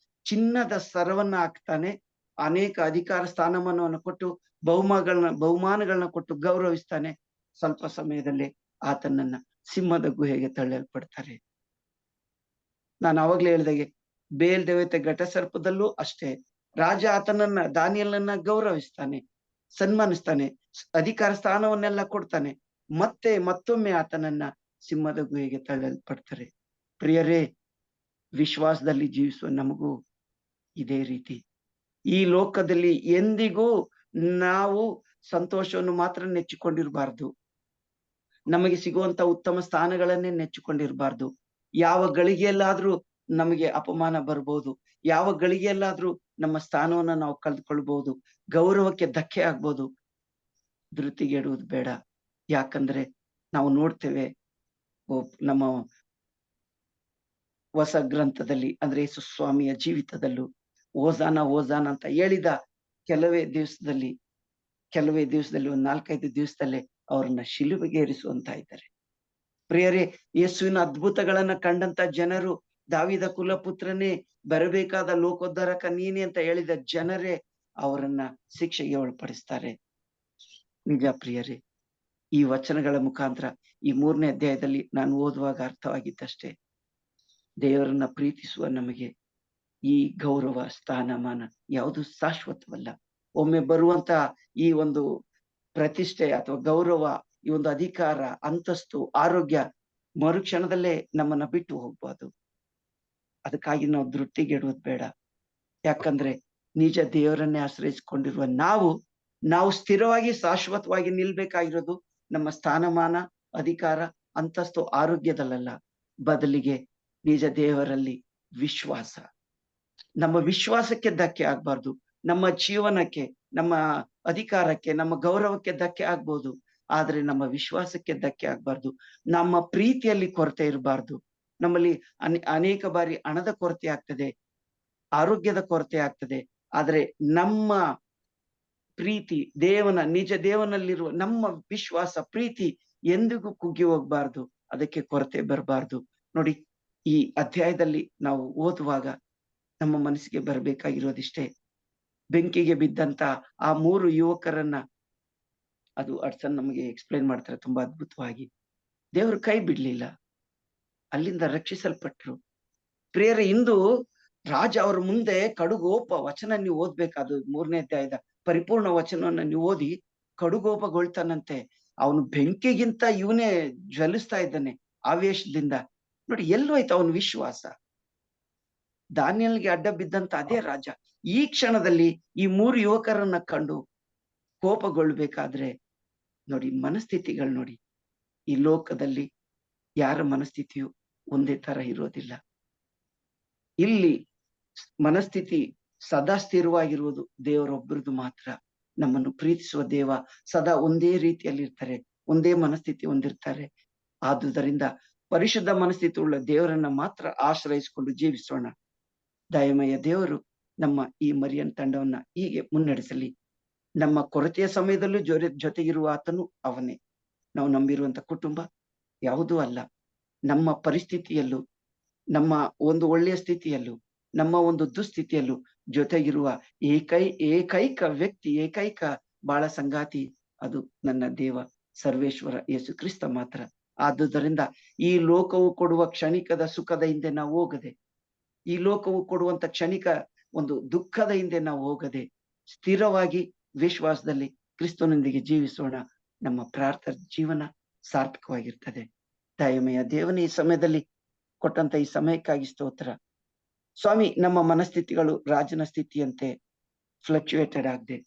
ಚಿನ್ನದ ಸರವನ್ನ ಹಾಕ್ತಾನೆ, ಅನೇಕ ಅಧಿಕಾರ ಸ್ಥಾನಮಾನವನ್ನು ಕೊಟ್ಟು ಬಹುಮಾನಗಳನ್ನ ಕೊಟ್ಟು ಗೌರವಿಸ್ತಾನೆ. ಸ್ವಲ್ಪ ಸಮಯದಲ್ಲಿ ಆತನನ್ನ ಸಿಂಹದ ಗುಹೆಗೆ ತಳ್ಳಲ್ಪಡ್ತಾರೆ. ನಾನು ಅವಾಗ್ಲೇ ಹೇಳ್ದಾಗೆ, ಬೇಲ್ ದೇವತೆ ಘಟಸರ್ಪದಲ್ಲೂ ಅಷ್ಟೇ, ರಾಜ ಆತನನ್ನ ದಾನಿಯೇಲನನ್ನ ಗೌರವಿಸ್ತಾನೆ, ಸನ್ಮಾನಿಸ್ತಾನೆ, ಅಧಿಕಾರ ಸ್ಥಾನವನ್ನೆಲ್ಲ ಕೊಡ್ತಾನೆ. ಮತ್ತೊಮ್ಮೆ ಆತನನ್ನ ಸಿಂಹದ ಗುಹೆಗೆ ತಳ್ಳಲ್ಪಡ್ತಾರೆ. ಪ್ರಿಯರೇ, ವಿಶ್ವಾಸದಲ್ಲಿ ಜೀವಿಸುವ ನಮಗೂ ಇದೇ ರೀತಿ. ಈ ಲೋಕದಲ್ಲಿ ಎಂದಿಗೂ ನಾವು ಸಂತೋಷವನ್ನು ಮಾತ್ರ ನೆಚ್ಚಿಕೊಂಡಿರಬಾರ್ದು, ನಮಗೆ ಸಿಗುವಂತ ಉತ್ತಮ ಸ್ಥಾನಗಳನ್ನೇ ನೆಚ್ಚಿಕೊಂಡಿರಬಾರ್ದು. ಯಾವ ಗಳಿಗೆಯಲ್ಲಾದ್ರೂ ನಮಗೆ ಅಪಮಾನ ಬರ್ಬೋದು, ಯಾವ ಗಳಿಗೆಯಲ್ಲಾದ್ರೂ ನಮ್ಮ ಸ್ಥಾನವನ್ನ ನಾವು ಕಳೆದುಕೊಳ್ಬಹುದು, ಗೌರವಕ್ಕೆ ಧಕ್ಕೆ ಆಗ್ಬೋದು. ಧೃತಿಗೆಡುವುದು ಬೇಡ. ಯಾಕಂದ್ರೆ ನಾವು ನೋಡ್ತೇವೆ, ನಮ್ಮ ಹೊಸ ಗ್ರಂಥದಲ್ಲಿ, ಅಂದ್ರೆ ಯೇಸು ಸ್ವಾಮಿಯ ಜೀವಿತದಲ್ಲೂ ಓಜಾನ ಓಜಾನ ಅಂತ ಹೇಳಿದ ಕೆಲವೇ ದಿವಸದಲ್ಲಿ ಒಂದು 4-5 ದಿವಸದಲ್ಲೇ ಅವರನ್ನ ಶಿಲುಬೆಗೆ ಏರಿಸುವಂತ ಇದ್ದಾರೆ. ಪ್ರಿಯರೇ, ಯೇಸುವಿನ ಅದ್ಭುತಗಳನ್ನ ಕಂಡಂತ ಜನರು, ದಾವಿದ ಕುಲಪುತ್ರನೇ, ಬರಬೇಕಾದ ಲೋಕೋದ್ಧಾರಕ ನೀನೇ ಅಂತ ಹೇಳಿದ ಜನರೇ ಅವರನ್ನ ಶಿಕ್ಷೆಗೆ ಒಳಪಡಿಸ್ತಾರೆ. ನಿಜ ಪ್ರಿಯರೇ, ಈ ವಚನಗಳ ಮುಖಾಂತರ ಈ 3ನೇ ಅಧ್ಯಾಯದಲ್ಲಿ ನಾನು ಓದುವಾಗ ಅರ್ಥವಾಗಿದ್ದಷ್ಟೇ, ದೇವರನ್ನ ಪ್ರೀತಿಸುವ ನಮಗೆ ಈ ಗೌರವ ಸ್ಥಾನಮಾನ ಯಾವುದು ಶಾಶ್ವತವಲ್ಲ. ಒಮ್ಮೆ ಬರುವಂತ ಈ ಒಂದು ಪ್ರತಿಷ್ಠೆ ಅಥವಾ ಗೌರವ, ಈ ಒಂದು ಅಧಿಕಾರ, ಅಂತಸ್ತು, ಆರೋಗ್ಯ ಮರುಕ್ಷಣದಲ್ಲೇ ನಮ್ಮನ್ನ ಬಿಟ್ಟು ಹೋಗ್ಬೋದು. ಅದಕ್ಕಾಗಿ ನಾವು ದೃಷ್ಟಿಗೆಡುವುದು ಬೇಡ. ಯಾಕಂದ್ರೆ ನಿಜ ದೇವರನ್ನೇ ಆಶ್ರಯಿಸಿಕೊಂಡಿರುವ ನಾವು ಸ್ಥಿರವಾಗಿ ಶಾಶ್ವತವಾಗಿ ನಿಲ್ಬೇಕಾಗಿರೋದು ನಮ್ಮ ಸ್ಥಾನಮಾನ, ಅಧಿಕಾರ, ಅಂತಸ್ತು, ಆರೋಗ್ಯದಲ್ಲ, ಬದಲಿಗೆ ನಿಜ ದೇವರಲ್ಲಿ ವಿಶ್ವಾಸ. ನಮ್ಮ ವಿಶ್ವಾಸಕ್ಕೆ ಧಕ್ಕೆ ಆಗ್ಬಾರ್ದು. ನಮ್ಮ ಜೀವನಕ್ಕೆ, ನಮ್ಮ ಅಧಿಕಾರಕ್ಕೆ, ನಮ್ಮ ಗೌರವಕ್ಕೆ ಧಕ್ಕೆ ಆಗ್ಬೋದು, ಆದ್ರೆ ನಮ್ಮ ವಿಶ್ವಾಸಕ್ಕೆ ಧಕ್ಕೆ ಆಗ್ಬಾರ್ದು. ನಮ್ಮ ಪ್ರೀತಿಯಲ್ಲಿ ಕೊರತೆ ಇರಬಾರ್ದು. ನಮ್ಮಲ್ಲಿ ಅನೇಕ ಬಾರಿ ಹಣದ ಕೊರತೆ ಆಗ್ತದೆ, ಆರೋಗ್ಯದ ಕೊರತೆ ಆಗ್ತದೆ, ಆದ್ರೆ ನಮ್ಮ ಪ್ರೀತಿ ನಿಜ ದೇವನಲ್ಲಿರುವ ನಮ್ಮ ವಿಶ್ವಾಸ, ಪ್ರೀತಿ ಎಂದಿಗೂ ಕುಗ್ಗಿ ಹೋಗ್ಬಾರ್ದು. ಅದಕ್ಕೆ ಕೊರತೆ ಬರಬಾರ್ದು. ನೋಡಿ, ಈ ಅಧ್ಯಾಯದಲ್ಲಿ ನಾವು ಓದುವಾಗ ನಮ್ಮ ಮನಸ್ಸಿಗೆ ಬರಬೇಕಾಗಿರೋದಿಷ್ಟೇ. ಬೆಂಕಿಗೆ ಬಿದ್ದಂತ ಆ 3 ಯುವಕರನ್ನ ಅದು ಅಡ್ಸನ್ ನಮಗೆ ಎಕ್ಸ್ಪ್ಲೈನ್ ಮಾಡ್ತಾರೆ ತುಂಬಾ ಅದ್ಭುತವಾಗಿ. ದೇವರು ಕೈ ಬಿಡ್ಲಿಲ್ಲ, ಅಲ್ಲಿಂದ ರಕ್ಷಿಸಲ್ಪಟ್ರು. ಪ್ರಿಯರೇ, ಇಂದು ರಾಜ ಅವ್ರ ಮುಂದೆ ಕಡುಗೋಪ ವಚನ ನೀವು ಓದ್ಬೇಕಾದು 3ನೇ ಅಧ್ಯಾಯದ ಪರಿಪೂರ್ಣ ವಚನವನ್ನ ನೀವು ಓದಿ ಕಡುಗೋಪಗೊಳ್ತಾನಂತೆ. ಅವನು ಬೆಂಕಿಗಿಂತ ಇವನೇ ಜ್ವಲಿಸ್ತಾ ಇದ್ದಾನೆ ಆವೇಶದಿಂದ. ನೋಡಿ, ಎಲ್ಲೋಯ್ತು ಅವನ ವಿಶ್ವಾಸ? ದಾನಿಯೇಲನಿಗೆ ಅಡ್ಡ ಬಿದ್ದಂತ ಅದೇ ರಾಜ ಈ ಕ್ಷಣದಲ್ಲಿ ಈ 3 ಯುವಕರನ್ನ ಕಂಡು ಕೋಪಗೊಳ್ಬೇಕಾದ್ರೆ ನೋಡಿ, ಮನಸ್ಥಿತಿಗಳು ನೋಡಿ. ಈ ಲೋಕದಲ್ಲಿ ಯಾರ ಮನಸ್ಥಿತಿಯು ಒಂದೇ ತರ ಇರೋದಿಲ್ಲ. ಇಲ್ಲಿ ಮನಸ್ಥಿತಿ ಸದಾ ಸ್ಥಿರವಾಗಿರುವುದು ದೇವರೊಬ್ಬರದು ಮಾತ್ರ. ನಮ್ಮನ್ನು ಪ್ರೀತಿಸುವ ದೇವ ಸದಾ ಒಂದೇ ರೀತಿಯಲ್ಲಿ ಇರ್ತಾರೆ, ಒಂದೇ ಮನಸ್ಥಿತಿ ಹೊಂದಿರ್ತಾರೆ. ಆದುದರಿಂದ ಪರಿಶುದ್ಧ ಮನಸ್ಥಿತಿ ಉಳ್ಳ ದೇವರನ್ನ ಮಾತ್ರ ಆಶ್ರಯಿಸಿಕೊಂಡು ಜೀವಿಸೋಣ. ದಯಮಯ ದೇವರು ನಮ್ಮ ಈ ಮರಿಯನ್ ತಂಡವನ್ನ ಹೀಗೆ ಮುನ್ನಡೆಸಲಿ. ನಮ್ಮ ಕೊರತೆಯ ಸಮಯದಲ್ಲೂ ಜೊತೆಗಿರುವ ಆತನು ಅವನೇ. ನಾವು ನಂಬಿರುವಂತ ಕುಟುಂಬ ಯಾವುದೂ ಅಲ್ಲ. ನಮ್ಮ ಪರಿಸ್ಥಿತಿಯಲ್ಲೂ, ನಮ್ಮ ಒಂದು ಒಳ್ಳೆಯ ಸ್ಥಿತಿಯಲ್ಲೂ, ನಮ್ಮ ಒಂದು ದುಸ್ಥಿತಿಯಲ್ಲೂ ಜೊತೆಗಿರುವ ಏಕೈಕ ವ್ಯಕ್ತಿ, ಏಕೈಕ ಬಾಳ ಸಂಗಾತಿ ಅದು ನನ್ನ ದೇವ ಸರ್ವೇಶ್ವರ ಯೇಸು ಕ್ರಿಸ್ತ ಮಾತ್ರ. ಆದುದರಿಂದ ಈ ಲೋಕವು ಕೊಡುವ ಕ್ಷಣಿಕದ ಸುಖದ ಹಿಂದೆ ನಾವು ಹೋಗದೆ, ಈ ಲೋಕವು ಕೊಡುವಂತ ಕ್ಷಣಿಕ ಒಂದು ದುಃಖದ ಹಿಂದೆ ನಾವು ಹೋಗದೆ, ಸ್ಥಿರವಾಗಿ ವಿಶ್ವಾಸದಲ್ಲಿ ಕ್ರಿಸ್ತನೊಂದಿಗೆ ಜೀವಿಸೋಣ. ನಮ್ಮ ಪ್ರಾರ್ಥನಾ ಜೀವನ ಸಾರ್ಥಕವಾಗಿರ್ತದೆ. ದಯಮಯ ದೇವನೇ, ಈ ಸಮಯದಲ್ಲಿ ಕೊಟ್ಟಂತ ಈ ಸಮಯಕ್ಕಾಗಿ ಸ್ತೋತ್ರ ಸ್ವಾಮಿ. ನಮ್ಮ ಮನಸ್ಥಿತಿಗಳು ರಾಜನ ಸ್ಥಿತಿಯಂತೆ ಫ್ಲಕ್ಚುಯೇಟೆಡ್ ಆಗದೆ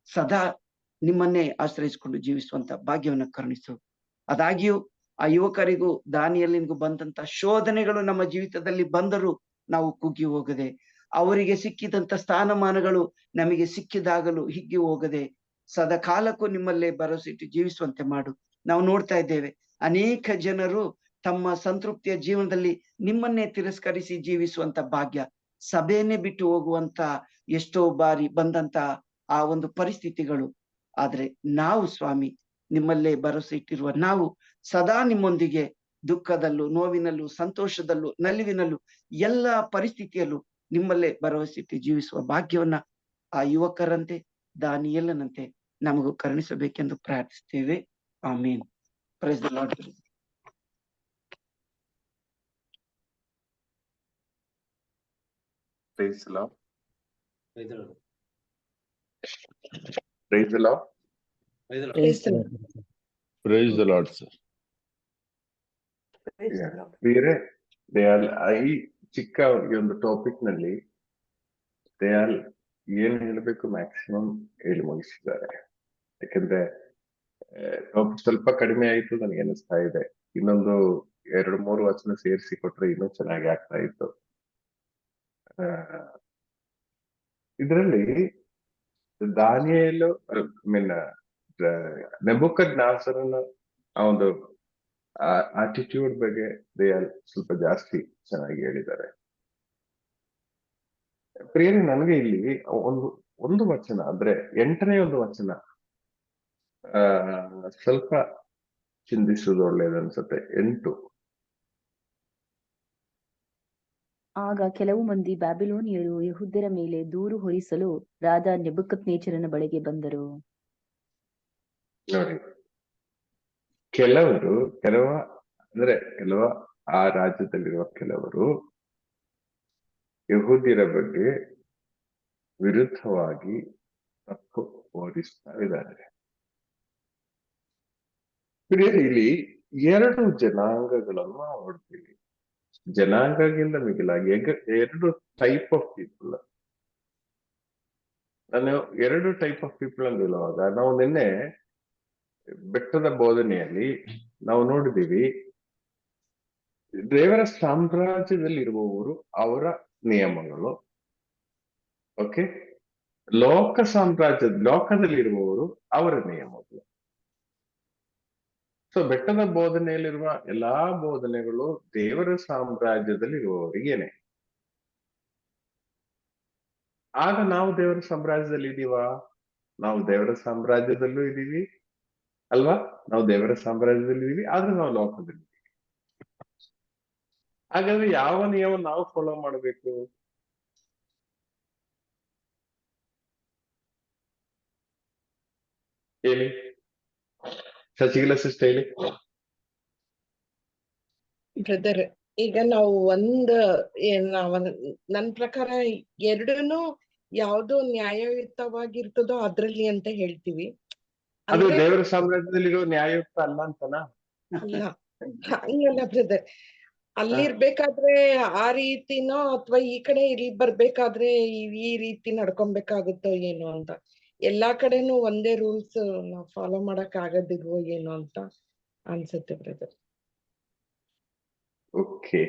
ಸದಾ ನಿಮ್ಮನ್ನೇ ಆಶ್ರಯಿಸಿಕೊಂಡು ಜೀವಿಸುವಂತ ಭಾಗ್ಯವನ್ನು ಕರುಣಿಸು. ಅದಾಗಿಯೂ ಆ ಯುವಕರಿಗೂ ದಾನಿಯೇಲನಿಗೂ ಬಂದಂತ ಶೋಧನೆಗಳು ನಮ್ಮ ಜೀವಿತದಲ್ಲಿ ಬಂದರೂ ನಾವು ಕುಗ್ಗಿ ಹೋಗದೆ, ಅವರಿಗೆ ಸಿಕ್ಕಿದಂತ ಸ್ಥಾನಮಾನಗಳು ನಮಗೆ ಸಿಕ್ಕಿದಾಗಲೂ ಹಿಗ್ಗಿ ಹೋಗದೆ ಸದಾ ಕಾಲಕ್ಕೂ ನಿಮ್ಮಲ್ಲೇ ಭರವಸೆಯಿಟ್ಟು ಜೀವಿಸುವಂತೆ ಮಾಡು. ನಾವು ನೋಡ್ತಾ ಇದ್ದೇವೆ, ಅನೇಕ ಜನರು ತಮ್ಮ ಸಂತೃಪ್ತಿಯ ಜೀವನದಲ್ಲಿ ನಿಮ್ಮನ್ನೇ ತಿರಸ್ಕರಿಸಿ ಜೀವಿಸುವಂತ ಭಾಗ್ಯ, ಸಭೆಯನ್ನೇ ಬಿಟ್ಟು ಹೋಗುವಂತ ಎಷ್ಟೋ ಬಾರಿ ಬಂದಂತ ಆ ಒಂದು ಪರಿಸ್ಥಿತಿಗಳು. ಆದ್ರೆ ನಾವು ಸ್ವಾಮಿ ನಿಮ್ಮಲ್ಲೇ ಭರವಸೆ ಇಟ್ಟಿರುವ ನಾವು ಸದಾ ನಿಮ್ಮೊಂದಿಗೆ ದುಃಖದಲ್ಲೂ, ನೋವಿನಲ್ಲೂ, ಸಂತೋಷದಲ್ಲೂ, ನಲಿವಿನಲ್ಲೂ, ಎಲ್ಲ ಪರಿಸ್ಥಿತಿಯಲ್ಲೂ ನಿಮ್ಮಲ್ಲೇ ಭರವಸೆ ಇಟ್ಟು ಜೀವಿಸುವ ಭಾಗ್ಯವನ್ನ ಆ ಯುವಕರಂತೆ ದಾನಿಯೇಲನಂತೆ ನಮಗೂ ಕರುಣಿಸಬೇಕೆಂದು ಪ್ರಾರ್ಥಿಸ್ತೇವೆ. Amen. Praise the Lord.
Praise the Lord. Praise the Lord.
Praise the Lord, sir.
ಬೇರೆ ದಯಾಲ್ ಈ ಚಿಕ್ಕ ಈ ಒಂದು ಟಾಪಿಕ್ ನಲ್ಲಿ ದಯಾಲ್ ಏನ್ ಹೇಳ್ಬೇಕು ಮ್ಯಾಕ್ಸಿಮಮ್ ಹೇಳಿ ಮುಗಿಸಿದ್ದಾರೆ. ಯಾಕಂದ್ರೆ ಸ್ವಲ್ಪ ಕಡಿಮೆ ಆಯ್ತು ನನಗೆ ಅನಿಸ್ತಾ ಇದೆ. ಇನ್ನೊಂದು 2-3 ವಚನ ಸೇರಿಸಿ ಕೊಟ್ರೆ ಇನ್ನೂ ಚೆನ್ನಾಗಿ ಆಗ್ತಾ ಇತ್ತು. ಇದರಲ್ಲಿ ದಾನಿಯೇಲು ನೆಬೂಕದ್ನೆಚ್ಚರನ ಆ ಒಂದು ಆಟಿಟ್ಯೂಡ್ ಬಗ್ಗೆ ದಯಾಲ್ ಸ್ವಲ್ಪ ಜಾಸ್ತಿ ಚೆನ್ನಾಗಿ ಹೇಳಿದ್ದಾರೆ. ಪ್ರಿಯರೇ, ನನಗೆ ಇಲ್ಲಿ ಒಂದು ವಚನ ಅಂದ್ರೆ 8ನೇ ಒಂದು ವಚನ ಸ್ವಲ್ಪ ಚಿಂತಿಸುವುದು ಒಳ್ಳೇದನ್ಸುತ್ತೆ. 8.
ಆಗ ಕೆಲವು ಮಂದಿ ಬ್ಯಾಬಿಲೋನಿಯರು ಯೆಹೂದ್ಯರ ಮೇಲೆ ದೂರು ಹೊರಿಸಲು ರಾಜ ನೆಬೂಕದ್ನೆಚ್ಚರನ ಬಳಿಗೆ ಬಂದರು.
ನೋಡಿ, ಕೆಲವ ಆ ರಾಜ್ಯದಲ್ಲಿರುವ ಕೆಲವರು ಯಹೂದ್ಯರ ಬಗ್ಗೆ ವಿರುದ್ಧವಾಗಿ ತಪ್ಪು ಬೋಧಿಸ್ತಾ ಇದ್ದಾರೆ. ಇಲ್ಲಿ 2 ಜನಾಂಗಗಳನ್ನು ನೋಡ್ತೀವಿ. ಜನಾಂಗಕ್ಕಿಂತ ಮಿಗಿಲಾಗಿ 2 ಟೈಪ್ ಆಫ್ ಪೀಪಲ್. ನಾನು 2 ಟೈಪ್ ಆಫ್ ಪೀಪಲ್ ಅಂತ ಹೇಳುವಾಗ, ನಾವು ನಿನ್ನೆ ಬೆಟ್ಟದ ಬೋಧನೆಯಲ್ಲಿ ನಾವು ನೋಡಿದೀವಿ, ದೇವರ ಸಾಮ್ರಾಜ್ಯದಲ್ಲಿರುವವರು ಅವರ ನಿಯಮಗಳು, ಓಕೆ, ಲೋಕದಲ್ಲಿರುವವರು ಅವರ ನಿಯಮಗಳು. ಸೊ ಬೆಟ್ಟದ ಬೋಧನೆಯಲ್ಲಿರುವ ಎಲ್ಲಾ ಬೋಧನೆಗಳು ದೇವರ ಸಾಮ್ರಾಜ್ಯದಲ್ಲಿರುವವರಿಗೇನೆ. ಆಗ ನಾವು ದೇವರ ಸಾಮ್ರಾಜ್ಯದಲ್ಲಿ ಇದೀವಾ? ನಾವು ದೇವರ ಸಾಮ್ರಾಜ್ಯದಲ್ಲೂ ಇದೀವಿ ಅಲ್ವಾ? ನಾವು ದೇವರ ಸಾಮ್ರಾಜ್ಯದಲ್ಲಿ ಇದೀವಿ, ಆದ್ರೆ ನಾವು ಲೋಕದಲ್ಲಿ. ಹಾಗಾದ್ರೆ ಯಾವ ನಿಯಮ ನಾವು ಫಾಲೋ ಮಾಡಬೇಕು? ಹೇಳಿ, ಶಶಿಕಲಾ ಸಿಸ್ಟರ್ ಹೇಳಿ.
ಬ್ರದರ್, ಈಗ ನಾವು ನನ್ ಪ್ರಕಾರ ಎರಡೂನು ಯಾವ್ದು ನ್ಯಾಯಯುತವಾಗಿರ್ತದೋ ಅದ್ರಲ್ಲಿ ಅಂತ ಹೇಳ್ತೀವಿ.
ಅದು ದೇವರ ಸಾಮ್ರಾಜ್ಯದಲ್ಲಿರೋ ನ್ಯಾಯಯುಕ್ತ ಅಲ್ಲ ಅಂತನಾ?
ಅಲ್ಲ, ಹಂಗಲ್ಲ ಬ್ರದರ್. ಅಲ್ಲಿರ್ಬೇಕಾದ್ರೆ ಆ ರೀತಿನೋ ಅಥವಾ ಈ ಕಡೆ ಇಲ್ಲಿ ಬರ್ಬೇಕಾದ್ರೆ ಈ ರೀತಿ ನಡ್ಕೊಬೇಕಾಗುತ್ತೋ ಏನೋ ಅಂತ. ಎಲ್ಲಾ ಕಡೆನೂ ಒಂದೇ ರೂಲ್ಸ್ ನಾವ್ ಫಾಲೋ ಮಾಡಕ್ ಆಗದಿಲ್ವೋ ಏನೋ ಅಂತ ಅನ್ಸುತ್ತೆ ಬ್ರದರ್.
ಓಕೆ.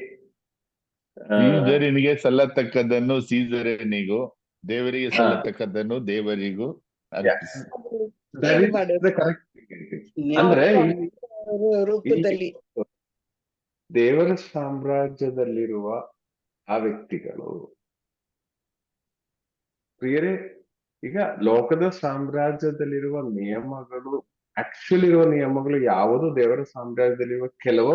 ಸೀಸರನಿಗೆ ಸಲ್ಲತಕ್ಕದ್ದನ್ನು ಸೀಸರನಿಗೂ, ದೇವರಿಗೆ ಸಲ್ಲತಕ್ಕದ್ದನ್ನು ದೇವರಿಗೂ ಅರ್ಪಿಸಿ.
ಅಂದ್ರೆ
ರೂಪದಲ್ಲಿ
ದೇವರ ಸಾಮ್ರಾಜ್ಯದಲ್ಲಿರುವ ಆ ವ್ಯಕ್ತಿಗಳು ಪ್ರಿಯರೇ, ಈಗ ಲೋಕದ ಸಾಮ್ರಾಜ್ಯದಲ್ಲಿರುವ ನಿಯಮಗಳು, ಆಕ್ಚುಲಿ ಇರುವ ನಿಯಮಗಳು ಯಾವುದು ದೇವರ ಸಾಮ್ರಾಜ್ಯದಲ್ಲಿರುವ ಕೆಲವು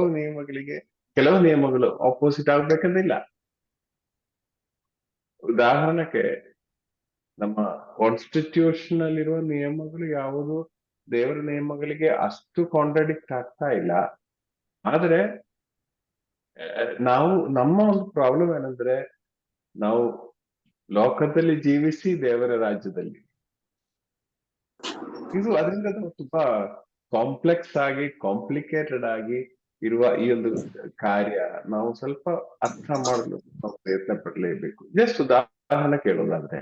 ನಿಯಮಗಳು ಆಪೋಸಿಟ್ ಆಗ್ಬೇಕಂದಿಲ್ಲ. ಉದಾಹರಣಕ್ಕೆ ನಮ್ಮ ಕಾನ್ಸ್ಟಿಟ್ಯೂಷನ್ ಅಲ್ಲಿರುವ ನಿಯಮಗಳು ಯಾವುದು ದೇವರ ನಿಯಮಗಳಿಗೆ ಅಷ್ಟು ಕಾಂಟ್ರಾಡಿಕ್ಟ್ ಆಗ್ತಾ ಇಲ್ಲ. ಆದ್ರೆ ನಮ್ಮ ಒಂದು ಪ್ರಾಬ್ಲಮ್ ಏನಂದ್ರೆ, ನಾವು ಲೋಕದಲ್ಲಿ ಜೀವಿಸಿ ದೇವರ ರಾಜ್ಯದಲ್ಲಿ, ಇದು ಅದರಿಂದ ತುಂಬಾ ಕಾಂಪ್ಲೆಕ್ಸ್ ಆಗಿ ಕಾಂಪ್ಲಿಕೇಟೆಡ್ ಆಗಿ ಇರುವ ಈ ಒಂದು ಕಾರ್ಯ ನಾವು ಸ್ವಲ್ಪ ಅರ್ಥ ಮಾಡಲು ನಾವು ಪ್ರಯತ್ನ ಪಡಲೇಬೇಕು. ಜಸ್ಟ್ ಉದಾಹರಣೆ ಕೇಳೋದಾದ್ರೆ,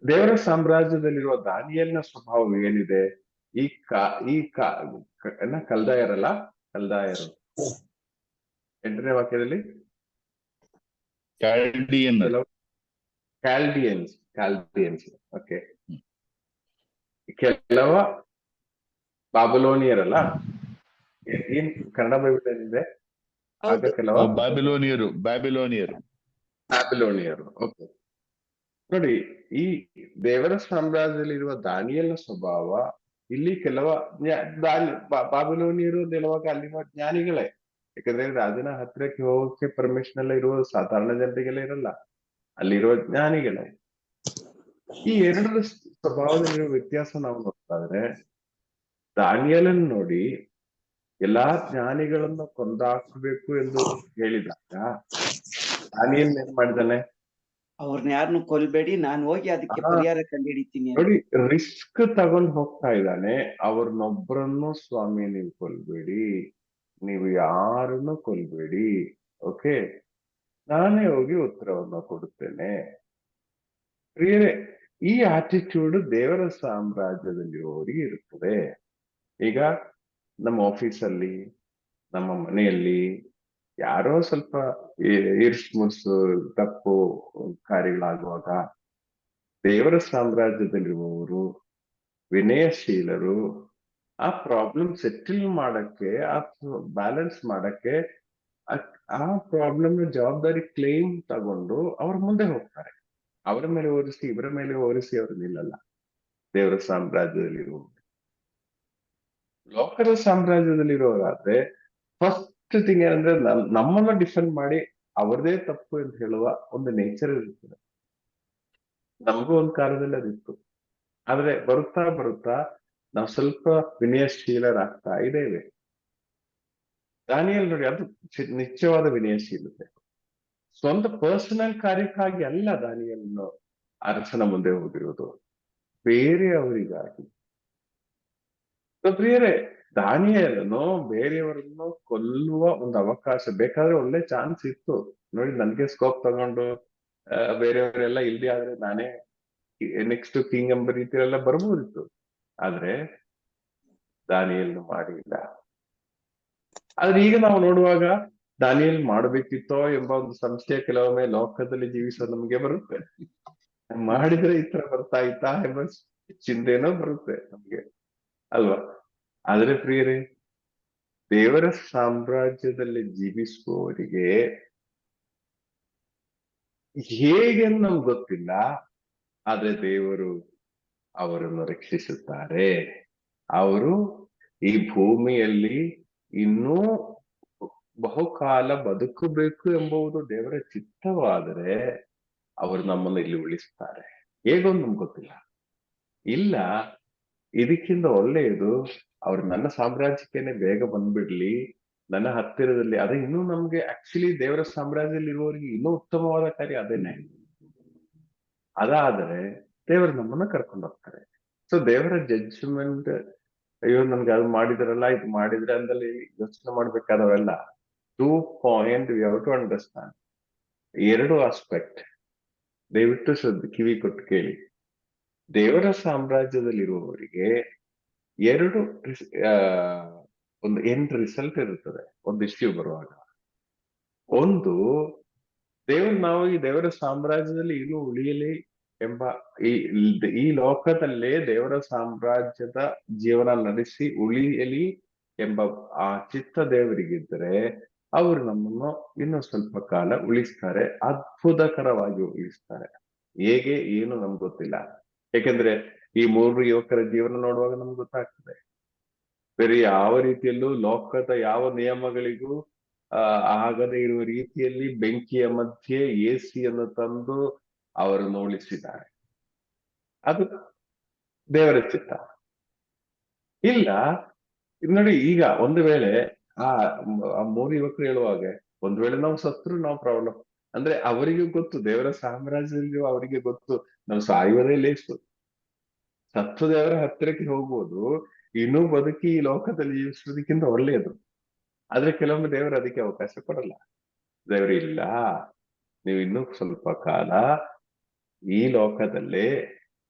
ದೇವರ ಸಾಮ್ರಾಜ್ಯದಲ್ಲಿರುವ ದಾನಿಯೇಲನ ಸ್ವಭಾವ ಏನಿದೆ? ಕಲ್ದಾಯರು 8ನೇ ವಾಕ್ಯದಲ್ಲಿ ಕ್ಯಾಲ್ಡಿಯನ್ಸ್, ಓಕೆ, ಕೆಲವ ಬಾಬಿಲೋನಿಯರಲ್ಲ, ಏನ್ ಕನ್ನಡ ಬೈಬಲ್ ಏನಿದೆ? ಆಗ ಕೆಲವ ಬ್ಯಾಬಿಲೋನಿಯರು. ಓಕೆ, ನೋಡಿ, ಈ ದೇವರ ಸಾಮ್ರಾಜ್ಯದಲ್ಲಿರುವ ದಾನಿಯೇಲನ ಸ್ವಭಾವ ಇಲ್ಲಿ ಕೆಲವ ಬಾಬಿಲೋನಿಯರು ನೆಲವಾಗ ಅಲ್ಲಿರುವ ಜ್ಞಾನಿಗಳೇ. ಯಾಕಂದ್ರೆ ರಾಜನ ಹತ್ರಕ್ಕೆ ಹೋಗಕ್ಕೆ ಪರ್ಮಿಷನ್ ಎಲ್ಲ ಇರುವ ಸಾಧಾರಣ ಜನರಿಗೆಲ್ಲ ಇರಲ್ಲ, ಅಲ್ಲಿರುವ ಜ್ಞಾನಿಗಳೇ. ಈ ಎರಡರ ಸ್ವಭಾವದಲ್ಲಿರುವ ವ್ಯತ್ಯಾಸ ನಾವು ನೋಡ್ತಾ ಇದ್ರೆ, ದಾನಿಯೇಲನ್ ನೋಡಿ ಎಲ್ಲಾ ಜ್ಞಾನಿಗಳನ್ನು ಕೊಂದಾಕಬೇಕು ಎಂದು ಹೇಳಿದಾಗ ದಾನಿಯೇಲನ್ ಏನ್ ಮಾಡಿದಾನೆ?
ಅವ್ರನ್ನ ಯಾರನ್ನು ಕೊಲ್ಬೇಡಿ, ನಾನು ಹೋಗಿ ಅದಕ್ಕೆ ಪರಿಹಾರ ಕಂಡುಹಿಡಿತೀನಿ
ನೋಡಿ, ರಿಸ್ಕ್ ತಗೊಂಡ್ ಹೋಗ್ತಾ ಇದ್ದಾನೆ. ಅವ್ರನ್ನೊಬ್ಬರನ್ನು ಸ್ವಾಮಿ ನೀವು ಕೊಲ್ಬೇಡಿ, ನೀವು ಯಾರನ್ನು ಕೊಲ್ಬೇಡಿ, ಓಕೆ, ನಾನೇ ಹೋಗಿ ಉತ್ತರವನ್ನು ಕೊಡುತ್ತೇನೆ. ಪ್ರಿಯರೇ, ಈ ಆಟಿಟ್ಯೂಡ್ ದೇವರ ಸಾಮ್ರಾಜ್ಯದಲ್ಲಿರುವವರಿಗೆ ಇರುತ್ತದೆ. ಈಗ ನಮ್ಮ ಆಫೀಸಲ್ಲಿ, ನಮ್ಮ ಮನೆಯಲ್ಲಿ ಯಾರೋ ಸ್ವಲ್ಪ ಇರ್ಸ್ಮುರ್ಸು ತಪ್ಪು ಕಾರ್ಯಗಳಾಗುವಾಗ ದೇವರ ಸಾಮ್ರಾಜ್ಯದಲ್ಲಿರುವವರು ವಿನಯಶೀಲರು ಆ ಪ್ರಾಬ್ಲಮ್ ಸೆಟಲ್ ಮಾಡಕ್ಕೆ, ಆ ಬ್ಯಾಲೆನ್ಸ್ ಮಾಡಕ್ಕೆ, ಆ ಪ್ರಾಬ್ಲಮ್ ಜವಾಬ್ದಾರಿ ಕ್ಲೇಮ್ ತಗೊಂಡು ಅವ್ರ ಮುಂದೆ ಹೋಗ್ತಾರೆ. ಅವರ ಮೇಲೆ ಹೋರಿಸಿ ಇವರ ಮೇಲೆ ಹೋರಿಸಿ ಅವರು ನಿಲ್ಲಲ್ಲ. ದೇವರ ಸಾಮ್ರಾಜ್ಯದಲ್ಲಿರುವವರು, ಲೋಕದ ಸಾಮ್ರಾಜ್ಯದಲ್ಲಿರುವವರಾದ್ರೆ ಫಸ್ಟ್ ಥಿಂಗ್ ಏನಂದ್ರೆ, ನಮ್ಮನ್ನ ಡಿಫೆಂಡ್ ಮಾಡಿ ಅವ್ರದೇ ತಪ್ಪು ಅಂತ ಹೇಳುವ ಒಂದು ನೇಚರ್ ಇರ್ತದೆ. ನಮಗೂ ಒಂದು ಕಾಲದಲ್ಲಿ ಅದಿತ್ತು. ಆದ್ರೆ ಬರುತ್ತಾ ಬರುತ್ತಾ ನಾವು ಸ್ವಲ್ಪ ವಿನಯಶೀಲರಾಗ್ತಾ ಇದ್ದೇವೆ. ದಾನಿಯೇಲ್ ನೋಡಿ, ಅದು ನಿಶ್ಚಯವಾದ ವಿನಯಶೀಲತೆ. ಸ್ವಂತ ಪರ್ಸನಲ್ ಕಾರ್ಯಕ್ಕಾಗಿ ಅಲ್ಲ ದಾನಿಯೇಲನು ಅರಸನ ಮುಂದೆ ಹೋಗಿರುವುದು, ಬೇರೆಯವರಿಗಾಗಿ. ಪ್ರಿಯರೇ, ದಾನಿಯೇಲನು ಬೇರೆಯವರನ್ನು ಕೊಲ್ಲುವ ಒಂದು ಅವಕಾಶ ಬೇಕಾದ್ರೆ ಒಳ್ಳೆ ಚಾನ್ಸ್ ಇತ್ತು. ನೋಡಿ, ನನ್ಗೆ ಸ್ಕೋಪ್ ತಗೊಂಡು ಬೇರೆಯವರೆಲ್ಲ ಇಲ್ದಿ ಆದ್ರೆ ನಾನೇ ನೆಕ್ಸ್ಟ್ ಕಿಂಗ್ ಎಂಬ ರೀತಿಯೆಲ್ಲ ಬರ್ಬೋದಿತ್ತು. ಆದ್ರೆ ದಾನಿಯೇಲನು ಮಾಡಿಲ್ಲ. ಆದ್ರೆ ಈಗ ನಾವು ನೋಡುವಾಗ ದಾನಿಯೇಲ್ ಮಾಡಬೇಕಿತ್ತೋ ಎಂಬ ಒಂದು ಸಂಶಯ ಕೆಲವೊಮ್ಮೆ ಲೋಕದಲ್ಲಿ ಜೀವಿಸೋ ನಮ್ಗೆ ಬರುತ್ತೆ. ಮಾಡಿದ್ರೆ ಈ ತರ ಬರ್ತಾ ಇತ್ತಾ ಎಂಬ ಚಿಂತೆನೋ ಬರುತ್ತೆ ನಮ್ಗೆ, ಅಲ್ವಾ? ಆದ್ರೆ ಪ್ರಿಯರೇ, ದೇವರ ಸಾಮ್ರಾಜ್ಯದಲ್ಲಿ ಜೀವಿಸುವವರಿಗೆ ಹೇಗೆ ನಮ್ಗೆ ಗೊತ್ತಿಲ್ಲ, ಆದ್ರೆ ದೇವರು ಅವರನ್ನು ರಕ್ಷಿಸುತ್ತಾರೆ. ಅವರು ಈ ಭೂಮಿಯಲ್ಲಿ ಇನ್ನೂ ಬಹುಕಾಲ ಬದುಕಬೇಕು ಎಂಬುದು ದೇವರ ಚಿತ್ತವಾದರೆ ಅವರು ನಮ್ಮನ್ನು ಇಲ್ಲಿ ಉಳಿಸ್ತಾರೆ. ಹೇಗೊಂದು ನಮ್ಗೆ ಗೊತ್ತಿಲ್ಲ. ಇಲ್ಲ, ಇದಕ್ಕಿಂತ ಒಳ್ಳೆಯದು ಅವ್ರು ನನ್ನ ಸಾಮ್ರಾಜ್ಯಕ್ಕೇನೆ ಬೇಗ ಬಂದ್ಬಿಡ್ಲಿ, ನನ್ನ ಹತ್ತಿರದಲ್ಲಿ. ಅದೇ ಇನ್ನೂ ನಮ್ಗೆ ಆಕ್ಚುಲಿ ದೇವರ ಸಾಮ್ರಾಜ್ಯದಲ್ಲಿ ಇರುವವರಿಗೆ ಇನ್ನೂ ಉತ್ತಮವಾದ ಕಾರ್ಯ ಅದೇನೆ. ಅದಾದರೆ ದೇವರು ನಮ್ಮನ್ನ ಕರ್ಕೊಂಡು ಹೋಗ್ತಾರೆ. ಸೊ ದೇವರ ಜಡ್ಜ್ಮೆಂಟ್, ಅಯ್ಯೋ ನನ್ಗೆ ಅದು ಮಾಡಿದ್ರಲ್ಲ, ಇದು ಮಾಡಿದ್ರೆ ಅಂದಲ್ಲಿ ಯೋಚನೆ ಮಾಡ್ಬೇಕಾದವರೆಲ್ಲ. 2 point we have to understand. 2 aspect ದಯವಿಟ್ಟು ಕಿವಿ ಕೊಟ್ಟು ಕೇಳಿ. ದೇವರ ಸಾಮ್ರಾಜ್ಯದಲ್ಲಿರುವವರಿಗೆ 2 ಒಂದು ಎಂಡ್ ರಿಸಲ್ಟ್ ಇರುತ್ತದೆ ಒಂದು ಇಶ್ಯೂ ಬರುವಾಗ. ಒಂದು, ನಾವು ಈ ದೇವರ ಸಾಮ್ರಾಜ್ಯದಲ್ಲಿ ಇನ್ನೂ ಉಳಿಯಲಿ ಎಂಬ ಈ ಲೋಕದಲ್ಲೇ ದೇವರ ಸಾಮ್ರಾಜ್ಯದ ಜೀವನ ನಡೆಸಿ ಉಳಿಯಲಿ ಎಂಬ ಆ ಚಿತ್ತ ದೇವರಿಗಿದ್ದರೆ ಅವರು ನಮ್ಮನ್ನು ಇನ್ನೂ ಸ್ವಲ್ಪ ಕಾಲ ಉಳಿಸ್ತಾರೆ, ಅದ್ಭುತಕರವಾಗಿ ಉಳಿಸ್ತಾರೆ. ಹೇಗೆ ಏನು ನಮ್ಗೆ ಗೊತ್ತಿಲ್ಲ. ಯಾಕೆಂದ್ರೆ ಈ 3 ಯುವಕರ ಜೀವನ ನೋಡುವಾಗ ನಮ್ಗೆ ಗೊತ್ತಾಗ್ತದೆ, ಬೇರೆ ಯಾವ ರೀತಿಯಲ್ಲೂ ಲೋಕದ ಯಾವ ನಿಯಮಗಳಿಗೂ ಆಗದೇ ಇರುವ ರೀತಿಯಲ್ಲಿ ಬೆಂಕಿಯ ಮಧ್ಯೆ ಎಸಿಯನ್ನು ತಂದು ಅವರನ್ನು ಉಳಿಸಿದ್ದಾರೆ. ಅದು ದೇವರ ಚಿತ್ತ. ಇಲ್ಲ ನೋಡಿ, ಈಗ ಒಂದು ವೇಳೆ ಆ 3 ಯುವಕರು ಹೇಳುವಾಗ ಒಂದು ವೇಳೆ ನಾವು ಸತ್ರು ನಾವು ಪ್ರಾಬ್ಲಮ್ ಅಂದ್ರೆ ಅವರಿಗೂ ಗೊತ್ತು, ದೇವರ ಸಾಮ್ರಾಜ್ಯದಲ್ಲಿ ಅವರಿಗೆ ಗೊತ್ತು ನಾವು ಸಾಯುವುದೇ ಲೇಸು, ಸತ್ತು ದೇವರ ಹತ್ತಿರಕ್ಕೆ ಹೋಗ್ಬೋದು, ಇನ್ನೂ ಬದುಕಿ ಈ ಲೋಕದಲ್ಲಿ ಜೀವಿಸೋದಕ್ಕಿಂತ ಒಳ್ಳೆಯದು. ಆದ್ರೆ ಕೆಲವೊಮ್ಮೆ ದೇವರು ಅದಕ್ಕೆ ಅವಕಾಶ ಕೊಡಲ್ಲ. ದೇವರು ಇಲ್ಲ, ನೀವು ಇನ್ನೂ ಸ್ವಲ್ಪ ಕಾಲ ಈ ಲೋಕದಲ್ಲೇ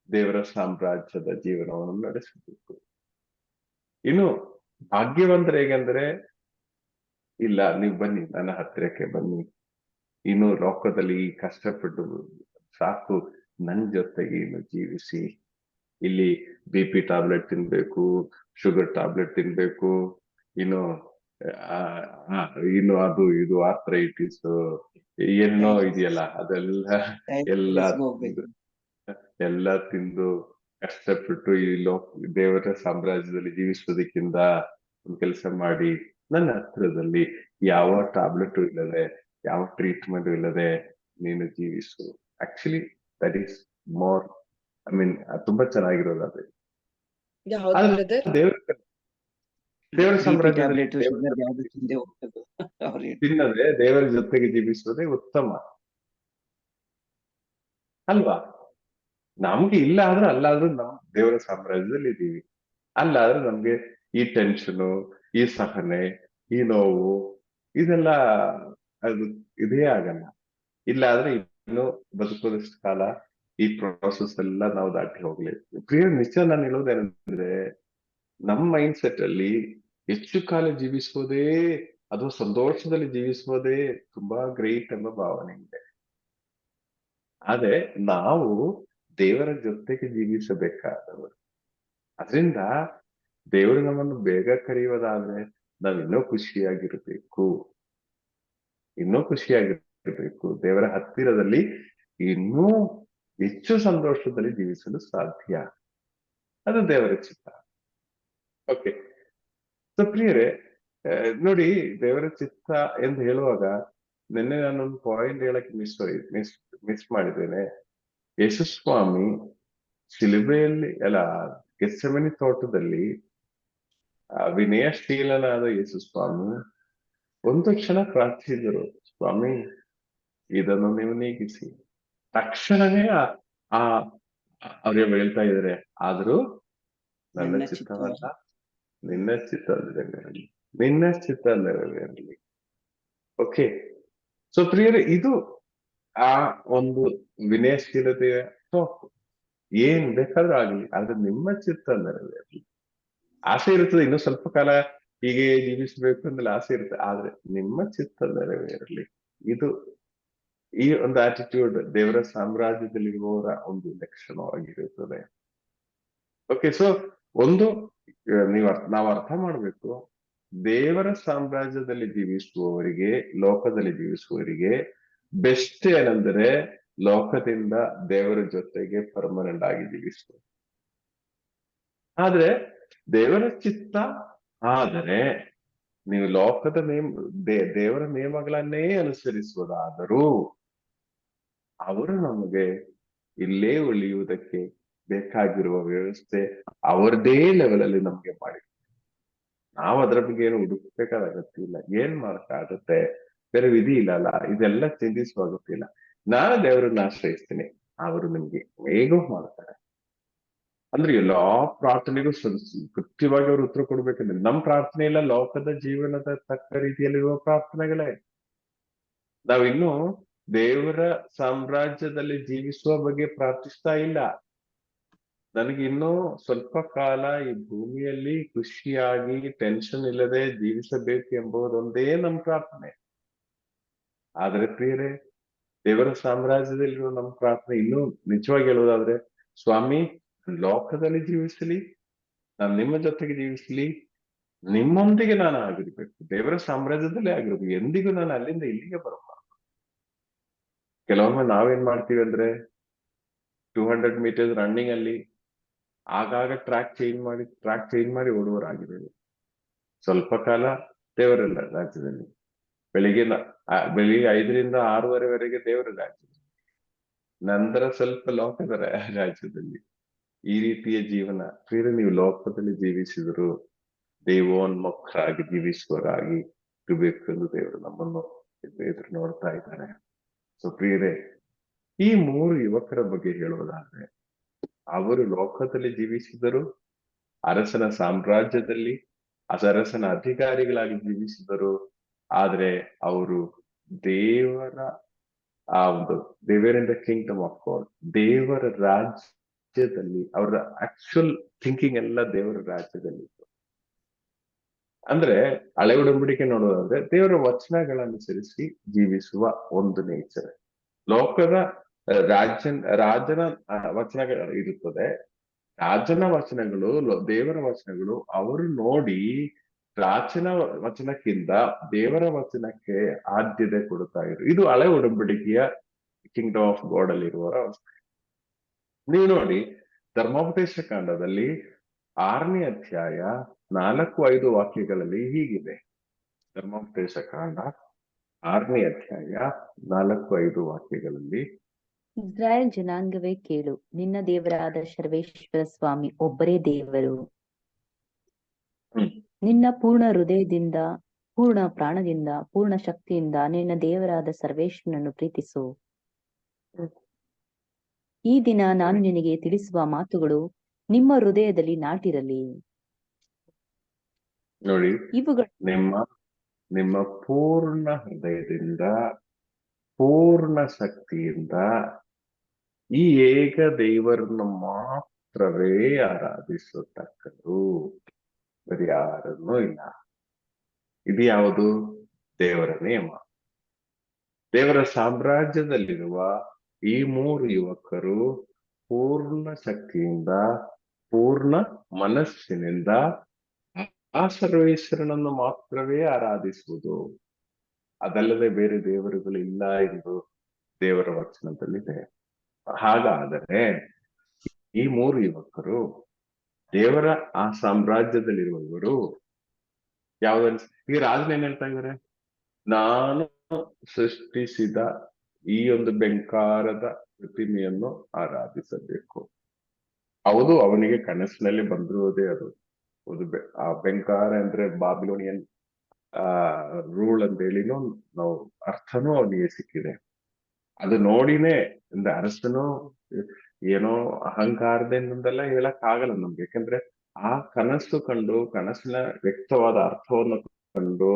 ದೇವರ ಸಾಮ್ರಾಜ್ಯದ ಜೀವನವನ್ನು ನಡೆಸಬೇಕು. ಇನ್ನು ಭಾಗ್ಯವಂತರ ಹೇಗೆಂದ್ರೆ, ಇಲ್ಲ ನೀವು ಬನ್ನಿ ನನ್ನ ಹತ್ತಿರಕ್ಕೆ ಬನ್ನಿ, ಇನ್ನು ಲೋಕದಲ್ಲಿ ಕಷ್ಟಪಟ್ಟು ಸಾಕು, ನನ್ ಜೊತೆಗೆ ಇನ್ನು ಜೀವಿಸಿ. ಇಲ್ಲಿ BP ಟ್ಯಾಬ್ಲೆಟ್ ತಿನ್ಬೇಕು, ಶುಗರ್ ಟ್ಯಾಬ್ಲೆಟ್ ತಿನ್ಬೇಕು, ಇನ್ನು ಅದು ಇದು ಆರ್ಥರೈಟಿಸ್ ಏನೋ ಇದೆಯಲ್ಲ, ಎಲ್ಲ ತಿಂದು ಕಷ್ಟಪಟ್ಟು ಈ ದೇವರ ಸಾಮ್ರಾಜ್ಯದಲ್ಲಿ ಜೀವಿಸೋದಕ್ಕಿಂತ ಒಂದು ಕೆಲಸ ಮಾಡಿ, ನನ್ನ ಹತ್ತಿರದಲ್ಲಿ ಯಾವ ಟ್ಯಾಬ್ಲೆಟ್ ಇಲ್ಲದೆ, ಯಾವ ಟ್ರೀಟ್ಮೆಂಟ್ ಇಲ್ಲದೆ ನೀನು ಜೀವಿಸು. ಆಕ್ಚುಲಿ ದಟ್ ಈಸ್ ಮೋರ್, ತುಂಬಾ ಚೆನ್ನಾಗಿರೋದು ಅದೇ. ದೇವರ ಸಾಮ್ರಾಜ್ಯದಲ್ಲಿ ತಿನ್ನದೆ ದೇವರ ಜೊತೆಗೆ ಜೀವಿಸುವುದೇ ಉತ್ತಮ ಅಲ್ವಾ? ನಮ್ಗೆ ಇಲ್ಲ ಆದ್ರೆ ಅಲ್ಲಾದ್ರೂ ನಾವು ದೇವರ ಸಾಮ್ರಾಜ್ಯದಲ್ಲಿ ಇದ್ದೀವಿ. ಅಲ್ಲಾದ್ರೆ ನಮ್ಗೆ ಈ ಟೆನ್ಷನು, ಈ ಸಹನೆ, ಈ ನೋವು ಇದೆಲ್ಲ ಅದು ಇದೇ ಆಗಲ್ಲ. ಇಲ್ಲ ಆದ್ರೆ ಇನ್ನು ಬದುಕೋದಷ್ಟು ಕಾಲ ಈ ಪ್ರೋಸೆಸ್ ಎಲ್ಲ ನಾವು ದಾಟಿ ಹೋಗ್ಲೇಬೇಕು. ಪ್ರಿಯ ನಿಶ್ಚಯ ನಾನು ಹೇಳೋದೇನಂದ್ರೆ, ನಮ್ಮ ಮೈಂಡ್ ಸೆಟ್ ಅಲ್ಲಿ ಹೆಚ್ಚು ಕಾಲ ಜೀವಿಸೋದೇ ಅಥವಾ ಸಂತೋಷದಲ್ಲಿ ಜೀವಿಸೋದೇ ತುಂಬಾ ಗ್ರೇಟ್ ಎಂಬ ಭಾವನೆ ಇದೆ. ಆದ್ರೆ ನಾವು ದೇವರ ಜೊತೆಗೆ ಜೀವಿಸಬೇಕಾದವರು. ಅದರಿಂದ ದೇವರು ನಮ್ಮನ್ನು ಬೇಗ ಕರೆಯುವುದಾದ್ರೆ ನಾವು ಇನ್ನೂ ಖುಷಿಯಾಗಿರ್ಬೇಕು, ದೇವರ ಹತ್ತಿರದಲ್ಲಿ ಇನ್ನೂ ಹೆಚ್ಚು ಸಂತೋಷದಲ್ಲಿ ಜೀವಿಸಲು ಸಾಧ್ಯ. ಅದು ದೇವರ ಚಿತ್ತ. ಓಕೆ, ಸೊ ಪ್ರಿಯರೇ, ನೋಡಿ, ದೇವರ ಚಿತ್ತ ಎಂದು ಹೇಳುವಾಗ ನಿನ್ನೆ ನಾನೊಂದು ಪಾಯಿಂಟ್ ಹೇಳಕ್ಕೆ ಮಿಸ್ ಮಾಡಿದ್ದೇನೆ. ಯೇಸುಸ್ವಾಮಿ ಶಿಲುಬೆಯಲ್ಲಿ ಗೆತ್ಸೆಮನೆ ತೋಟದಲ್ಲಿ ವಿನಯಶೀಲನಾದ ಯೇಸುಸ್ವಾಮಿ ಒಂದು ಕ್ಷಣ ಪ್ರಾರ್ಥಿಸಿದರು, ಸ್ವಾಮಿ ಇದನ್ನು ನೀವು ನೀಗಿಸಿ. ತಕ್ಷಣವೇ ಆ ಅವ್ರಿಗೆ ಹೇಳ್ತಾ ಇದಾರೆ, ಆದ್ರೂ ನನ್ನ
ನನ್ನ
ಚಿತ್ತವಲ್ಲ ನಿನ್ನ ಚಿತ್ತ ನೆರವೇರಲಿ, ನಿನ್ನ ಚಿತ್ತ ನೆರವೇರಲಿ. ಓಕೆ, ಸೊ ಪ್ರಿಯರೇ, ಇದು ಆ ಒಂದು ವಿನಯಶೀಲತೆಯ talk. ಏನ್ ಬೇಕಾದ್ರೂ ಆಗ್ಲಿ, ಆದ್ರೆ ನಿಮ್ಮ ಚಿತ್ತ ನೆರವೇರಲಿ. ಆಸೆ ಇರ್ತದೆ, ಇನ್ನು ಸ್ವಲ್ಪ ಕಾಲ ಹೀಗೆ ಜೀವಿಸಬೇಕು ಅಂದ್ರೆ ಆಸೆ ಇರುತ್ತೆ, ಆದ್ರೆ ನಿಮ್ಮ ಚಿತ್ತ ನೆರವೇರಲಿ. ಇದು ಈ ಒಂದು ಆಟಿಟ್ಯೂಡ್ ದೇವರ ಸಾಮ್ರಾಜ್ಯದಲ್ಲಿರುವವರ ಒಂದು ಲಕ್ಷಣವಾಗಿರುತ್ತದೆ. ಓಕೆ, ಸೊ ಒಂದು ನಾವು ಅರ್ಥ ಮಾಡ್ಬೇಕು, ದೇವರ ಸಾಮ್ರಾಜ್ಯದಲ್ಲಿ ಜೀವಿಸುವವರಿಗೆ, ಲೋಕದಲ್ಲಿ ಜೀವಿಸುವವರಿಗೆ ಬೆಸ್ಟ್ ಏನಂದ್ರೆ ಲೋಕದಿಂದ ದೇವರ ಜೊತೆಗೆ ಪರ್ಮನೆಂಟ್ ಆಗಿ ಜೀವಿಸುವುದು. ಆದ್ರೆ ದೇವರ ಚಿತ್ತ ಆದರೆ ನೀವು ಲೋಕದ ದೇವರ ನಿಯಮಗಳನ್ನೇ ಅನುಸರಿಸುವುದಾದರೂ ಅವರು ನಮಗೆ ಇಲ್ಲೇ ಉಳಿಯುವುದಕ್ಕೆ ಬೇಕಾಗಿರುವ ವ್ಯವಸ್ಥೆ ಅವರದೇ ಲೆವೆಲ್ ಅಲ್ಲಿ ನಮ್ಗೆ ಮಾಡಿ, ನಾವು ಅದರ ಬಗ್ಗೆ ಏನು ಹುಡುಕ್ಬೇಕಾದ ಅಗತ್ಯ ಇಲ್ಲ. ಏನ್ ಮಾಡಕ್ಕಾಗತ್ತೆ, ಬೇರೆ ವಿಧಿ ಇಲ್ಲ, ಇದೆಲ್ಲ ಚಿಂತಿಸುವ ಅಗತ್ಯ ಇಲ್ಲ. ನಾನು ದೇವರನ್ನ ಆಶ್ರಯಿಸ್ತೀನಿ, ಅವರು ನಿಮ್ಗೆ ಹೇಗೋ ಮಾಡ್ತಾರೆ. ಅಂದ್ರೆ ಎಲ್ಲಾ ಪ್ರಾರ್ಥನೆಗೂ ಕೃತ್ಯವಾಗಿ ಅವರು ಉತ್ತರ ಕೊಡ್ಬೇಕಂದ್ರೆ ನಮ್ ಪ್ರಾರ್ಥನೆ ಇಲ್ಲ, ಲೋಕದ ಜೀವನದ ತಕ್ಕ ರೀತಿಯಲ್ಲಿರುವ ಪ್ರಾರ್ಥನೆಗಳೇ. ನಾವಿನ್ನು ದೇವರ ಸಾಮ್ರಾಜ್ಯದಲ್ಲಿ ಜೀವಿಸುವ ಬಗ್ಗೆ ಪ್ರಾರ್ಥಿಸ್ತಾ ಇಲ್ಲ. ನನಗೆ ಇನ್ನೂ ಸ್ವಲ್ಪ ಕಾಲ ಈ ಭೂಮಿಯಲ್ಲಿ ಖುಷಿಯಾಗಿ ಟೆನ್ಷನ್ ಇಲ್ಲದೆ ಜೀವಿಸಬೇಕು ಎಂಬುದೊಂದೇ ನಮ್ಮ ಪ್ರಾರ್ಥನೆ. ಆದ್ರೆ ಪ್ರಿಯರೇ, ದೇವರ ಸಾಮ್ರಾಜ್ಯದಲ್ಲಿರುವ ನಮ್ಮ ಪ್ರಾರ್ಥನೆ ಇನ್ನೂ ನಿಜವಾಗಿ ಹೇಳುವುದಾದ್ರೆ, ಸ್ವಾಮಿ ಲೋಕದಲ್ಲಿ ಜೀವಿಸಲಿ, ನಾನು ನಿಮ್ಮ ಜೊತೆಗೆ ಜೀವಿಸಲಿ, ನಿಮ್ಮೊಂದಿಗೆ ನಾನು ಆಗಿರ್ಬೇಕು, ದೇವರ ಸಾಮ್ರಾಜ್ಯದಲ್ಲೇ ಆಗಿರ್ಬೇಕು, ಎಂದಿಗೂ ನಾನು ಅಲ್ಲಿಂದ ಇಲ್ಲಿಗೆ ಬರಬಾರ್ದು. ಕೆಲವೊಮ್ಮೆ ನಾವೇನ್ ಮಾಡ್ತೀವಿ ಅಂದ್ರೆ 200 ಮೀಟರ್ಸ್ ರನ್ನಿಂಗ್ ಅಲ್ಲಿ ಆಗಾಗ ಟ್ರ್ಯಾಕ್ ಚೇಂಜ್ ಮಾಡಿ ಓಡುವವರಾಗಿದ್ದೇವೆ. ಸ್ವಲ್ಪ ಕಾಲ ದೇವರ ರಾಜ್ಯದಲ್ಲಿ, ಬೆಳಿಗ್ಗೆ 5ರಿಂದ 6:30ವರೆಗೆ ದೇವರ ರಾಜ್ಯದಲ್ಲಿ, ನಂತರ ಸ್ವಲ್ಪ ಲೋಕದ ರಾಜ್ಯದಲ್ಲಿ. ಈ ರೀತಿಯ ಜೀವನ ಪ್ರಿಯರೇ, ನೀವು ಲೋಕದಲ್ಲಿ ಜೀವಿಸಿದ್ರು ದೇವೋನ್ಮುಖರಾಗಿ ಜೀವಿಸುವರಾಗಿ ಇರಬೇಕು ಎಂದು ದೇವರು ನಮ್ಮನ್ನು ಎದುರು ನೋಡ್ತಾ ಇದ್ದಾರೆ. ಸೊ ಪ್ರಿಯರೇ, ಈ 3 ಯುವಕರ ಬಗ್ಗೆ ಹೇಳುವುದಾದ್ರೆ, ಅವರು ಲೋಕದಲ್ಲಿ ಜೀವಿಸಿದರು, ಅರಸನ ಸಾಮ್ರಾಜ್ಯದಲ್ಲಿ ಅರಸನ ಅಧಿಕಾರಿಗಳಾಗಿ ಜೀವಿಸಿದರು, ಆದ್ರೆ ಅವರು ದೇವರ ಆ ಒಂದು ದೇವರ್ in the Kingdom of god, ದೇವರ ರಾಜ್ಯದಲ್ಲಿ ಅವರ ಆಕ್ಚುಯಲ್ ಥಿಂಕಿಂಗ್ ಎಲ್ಲ ದೇವರ ರಾಜ್ಯದಲ್ಲಿ. ಅಂದ್ರೆ ಹಳೆ ಉಡಂಬಡಿಕೆ ನೋಡೋದಾದ್ರೆ ದೇವರ ವಚನಗಳನುಸರಿಸಿ ಜೀವಿಸುವ ಒಂದು ನೇಚರ್. ಲೋಕದ ರಾಜನ ವಚನಗಳು ಇರುತ್ತದೆ, ರಾಜನ ವಚನಗಳು, ದೇವರ ವಚನಗಳು ಅವರು ನೋಡಿ ರಾಜನ ವಚನಕ್ಕಿಂತ ದೇವರ ವಚನಕ್ಕೆ ಆದ್ಯತೆ ಕೊಡುತ್ತಾ ಇರು. ಇದು ಹಳೆ ಉಡಂಬಡಿಕೆಯ ಕಿಂಗ್ಡಮ್ ಆಫ್ ಗಾಡ್ ಅಲ್ಲಿರುವವರ ಅವಸ್ಥೆ. ನೀವು ನೋಡಿ, ಧರ್ಮೋಪದೇಶ ಕಾಂಡದಲ್ಲಿ 6ನೇ ಅಧ್ಯಾಯ 4-5 ವಾಕ್ಯಗಳಲ್ಲಿ ಹೀಗಿದೆ. ಧರ್ಮೋಪದೇಶ ಕಾಂಡ 6ನೇ ಅಧ್ಯಾಯ 4-5 ವಾಕ್ಯಗಳಲ್ಲಿ,
ಇಸ್ರಾಯೇಲ್ ಜನಾಂಗವೇ ಕೇಳು, ನಿನ್ನ ದೇವರಾದ ಸರ್ವೇಶ್ವರ ಸ್ವಾಮಿ ಒಬ್ಬರೇ ದೇವರು. ನಿನ್ನ ಪೂರ್ಣ ಹೃದಯದಿಂದ, ಪೂರ್ಣ ಪ್ರಾಣದಿಂದ, ಪೂರ್ಣ ಶಕ್ತಿಯಿಂದ ನಿನ್ನ ದೇವರಾದ ಸರ್ವೇಶ್ವರನನ್ನು ಪ್ರೀತಿಸು. ಈ ದಿನ ನಾನು ನಿನಗೆ ತಿಳಿಸುವ ಮಾತುಗಳು ನಿಮ್ಮ ಹೃದಯದಲ್ಲಿ ನಾಟಿರಲಿ.
ನೋಡಿ,
ಇವುಗಳು
ನಿಮ್ಮ ಪೂರ್ಣ ಹೃದಯದಿಂದ, ಪೂರ್ಣ ಶಕ್ತಿಯಿಂದ ಈ ಏಕ ದೇವರನ್ನು ಮಾತ್ರವೇ ಆರಾಧಿಸತಕ್ಕದ್ದು, ಬರೀ ಯಾರನ್ನೂ ಇಲ್ಲ. ಇದು ಯಾವುದು? ದೇವರ ನಿಯಮ. ದೇವರ ಸಾಮ್ರಾಜ್ಯದಲ್ಲಿರುವ ಈ 3 ಯುವಕರು ಪೂರ್ಣ ಶಕ್ತಿಯಿಂದ, ಪೂರ್ಣ ಮನಸ್ಸಿನಿಂದ ಆ ಸರ್ವೇಶ್ವರನನ್ನು ಮಾತ್ರವೇ ಆರಾಧಿಸುವುದು, ಅದಲ್ಲದೆ ಬೇರೆ ದೇವರುಗಳು ಇಲ್ಲ ಎಂದು ದೇವರ ವಚನದಲ್ಲಿದೆ. ಹಾಗಾದರೆ ಈ 3 ಯುವಕರು ದೇವರ ಆ ಸಾಮ್ರಾಜ್ಯದಲ್ಲಿರುವವರು ಯಾವ್ದು? ಈ ರಾಜನ ಏನ್ ಹೇಳ್ತಾ ಇದ್ದಾರೆ? ನಾನು ಸೃಷ್ಟಿಸಿದ ಈ ಒಂದು ಬೆಂಕಾರದ ಪ್ರತಿಮೆಯನ್ನು ಆರಾಧಿಸಬೇಕು. ಹೌದು, ಅವನಿಗೆ ಕನಸಿನಲ್ಲಿ ಬಂದಿರುವುದೇ ಅದು. ಆ ಬೆಂಕಾರ ಅಂದ್ರೆ ಬಾಬಿಲೋನಿಯನ್ ರೂಲ್ ಅಂತ ಹೇಳಿನೂ ನಾವು ಅರ್ಥನೂ ಅವನಿಗೆ ಸಿಕ್ಕಿದೆ. ಅದು ನೋಡಿನೇ ಅಂದ್ರೆ ಅರಸನು ಏನೋ ಅಹಂಕಾರದಿಂದೆಲ್ಲ ಹೇಳಕ್ ಆಗಲ್ಲ ನಮ್ಗೆ. ಯಾಕಂದ್ರೆ ಆ ಕನಸು ಕಂಡು, ಕನಸಿನ ವ್ಯಕ್ತವಾದ ಅರ್ಥವನ್ನು ಕಂಡು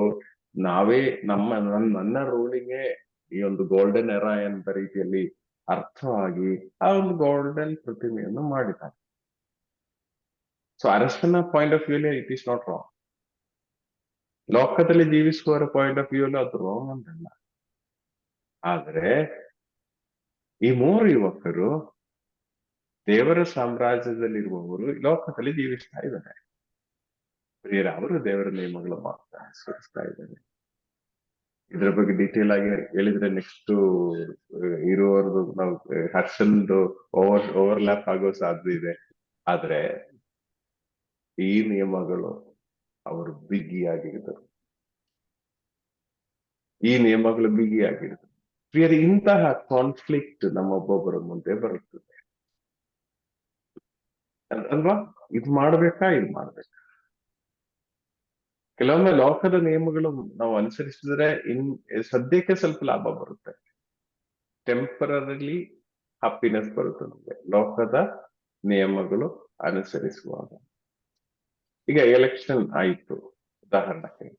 ನಾವೇ ನನ್ನ ರೂಲಿಂಗೇ ಈ ಒಂದು ಗೋಲ್ಡನ್ ಎರಾ ಎಂಬ ರೀತಿಯಲ್ಲಿ ಅರ್ಥವಾಗಿ ಆ ಒಂದು ಗೋಲ್ಡನ್ ಪ್ರತಿಮೆಯನ್ನು ಮಾಡಿದ್ದಾರೆ. ಸೊ ಅರಸನ point of view it is not wrong. ಲೋಕದಲ್ಲಿ ಜೀವಿಸುವವರ ಪಾಯಿಂಟ್ ಆಫ್ ವ್ಯೂ ಅದು ರಾಂಗ್ ಅಂತಲ್ಲ. ಆದ್ರೆ ಈ 3 ಯುವಕರು ದೇವರ ಸಾಮ್ರಾಜ್ಯದಲ್ಲಿರುವವರು ಲೋಕದಲ್ಲಿ ಜೀವಿಸ್ತಾ ಇದ್ದಾರೆ. ಪ್ರಿಯರೇ, ಅವರು ದೇವರ ನಿಯಮಗಳು ಮಾತ್ರ ಅನುಸರಿಸ್ತಾ ಇದ್ದಾರೆ. ಇದ್ರ ಬಗ್ಗೆ ಡೀಟೇಲ್ ಆಗಿ ಹೇಳಿದ್ರೆ ನೆಕ್ಸ್ಟ್ ಇರುವವರೆಗೂ ನಾವು ಹರ್ಷನ್ದು ಓವರ್ಲ್ಯಾಪ್ ಆಗೋ ಸಾಧ್ಯ ಇದೆ. ಆದ್ರೆ ಈ ನಿಯಮಗಳು ಅವರು ಬಿಗಿಯಾಗಿದ್ದರು. ಈ ನಿಯಮಗಳು ಬಿಗಿಯಾಗಿರುತ್ತದೆ. ಪ್ರಿಯರೇ, ಇಂತಹ ಕಾನ್ಫ್ಲಿಕ್ಟ್ ನಮ್ಮೊಬ್ಬೊಬ್ಬರ ಮುಂದೆ ಬರುತ್ತದೆ ಅಲ್ವಾ? ಇದು ಮಾಡ್ಬೇಕಾ, ಇದು ಮಾಡ್ಬೇಕಾ? ಕೆಲವೊಮ್ಮೆ ಲೋಕದ ನಿಯಮಗಳು ನಾವು ಅನುಸರಿಸಿದ್ರೆ ಸದ್ಯಕ್ಕೆ ಸ್ವಲ್ಪ ಲಾಭ ಬರುತ್ತೆ, ಟೆಂಪರರಿ ಹ್ಯಾಪಿನೆಸ್ ಬರುತ್ತೆ ನಮಗೆ ಲೋಕದ ನಿಯಮಗಳು ಅನುಸರಿಸುವಾಗ. ಈಗ ಎಲೆಕ್ಷನ್ ಆಯ್ತು ಉದಾಹರಣೆಗೆ,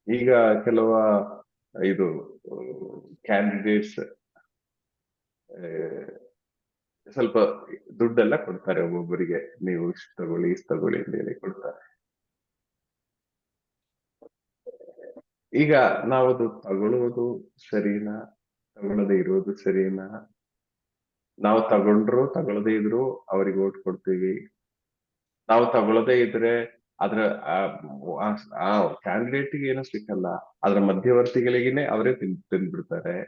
ಈಗ ಕೆಲವ ಇದು ಕ್ಯಾಂಡಿಡೇಟ್ಸ್ ಸ್ವಲ್ಪ ದುಡ್ಡೆಲ್ಲ ಕೊಡ್ತಾರೆ ಒಬ್ಬೊಬ್ಬರಿಗೆ, ನೀವು ಇಷ್ಟು ತಗೊಳ್ಳಿ ಇಷ್ಟು ತಗೊಳ್ಳಿ ಅಂತ ಹೇಳಿ ಕೊಡ್ತಾರೆ. ಈಗ ನಾವು ಅದು ತಗೊಳ್ಳುವುದು ಸರಿನಾ, ತಗೊಳ್ಳದೆ ಇರೋದು ಸರಿನಾ? ನಾವು ತಗೊಂಡ್ರು ತಗೊಳ್ಳದೆ ಇದ್ರು ಅವ್ರಿಗೆ ಓಟ್ ಕೊಡ್ತೀವಿ. ನಾವು ತಗೊಳ್ಳದೆ ಇದ್ರೆ ಅದ್ರ ಆ ಕ್ಯಾಂಡಿಡೇಟ್ಗೆ ಏನೂ ಸಿಕ್ಕಲ್ಲ, ಅದ್ರ ಮಧ್ಯವರ್ತಿಗಳಿಗೇನೆ ಅವರೇ ತಿಂದ್ಬಿಡ್ತಾರೆ.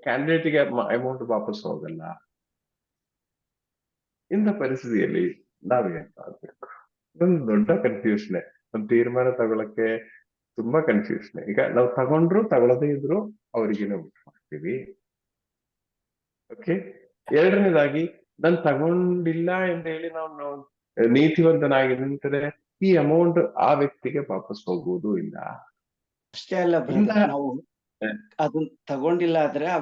ಕ್ಯಾಂಡಿಡೇಟ್ಗೆ ಅಮೌಂಟ್ ವಾಪಸ್ ಹೋಗಲ್ಲ. ಇಂಥ ಪರಿಸ್ಥಿತಿಯಲ್ಲಿ ನಾವೇನ್ ಮಾಡ್ಬೇಕು? ಇದೊಂದು ದೊಡ್ಡ ಕನ್ಫ್ಯೂಷನ್. ಒಂದು ತೀರ್ಮಾನ ತಗೊಳಕ್ಕೆ ತುಂಬಾ ಕನ್ಫ್ಯೂಷನ್. ಈಗ ನಾವು ತಗೊಂಡ್ರು ತಗೊಳ್ಳದೆ ಇದ್ರು ಅವರಿಗೇನೆ ಓಟ್ ಮಾಡ್ತೀವಿ. ಓಕೆ. ಎರಡನೇದಾಗಿ ನಾನು ತಗೊಂಡಿಲ್ಲ ಅಂತ ಹೇಳಿ ನಾವು ನೀತಿವಂತನಾಗಿ ನಿಂತರೆ ಈ ಅಮೌಂಟ್ ಆ ವ್ಯಕ್ತಿಗೆ ವಾಪಸ್ ಹೋಗುವುದು ಇಲ್ಲ.
ಅಷ್ಟೇ ಅಲ್ಲ ಬ್ರದರ್, ನಾವು ಅದನ್ನ ತಗೊಂಡಿಲ್ಲ ಆದ್ರೆ ಆ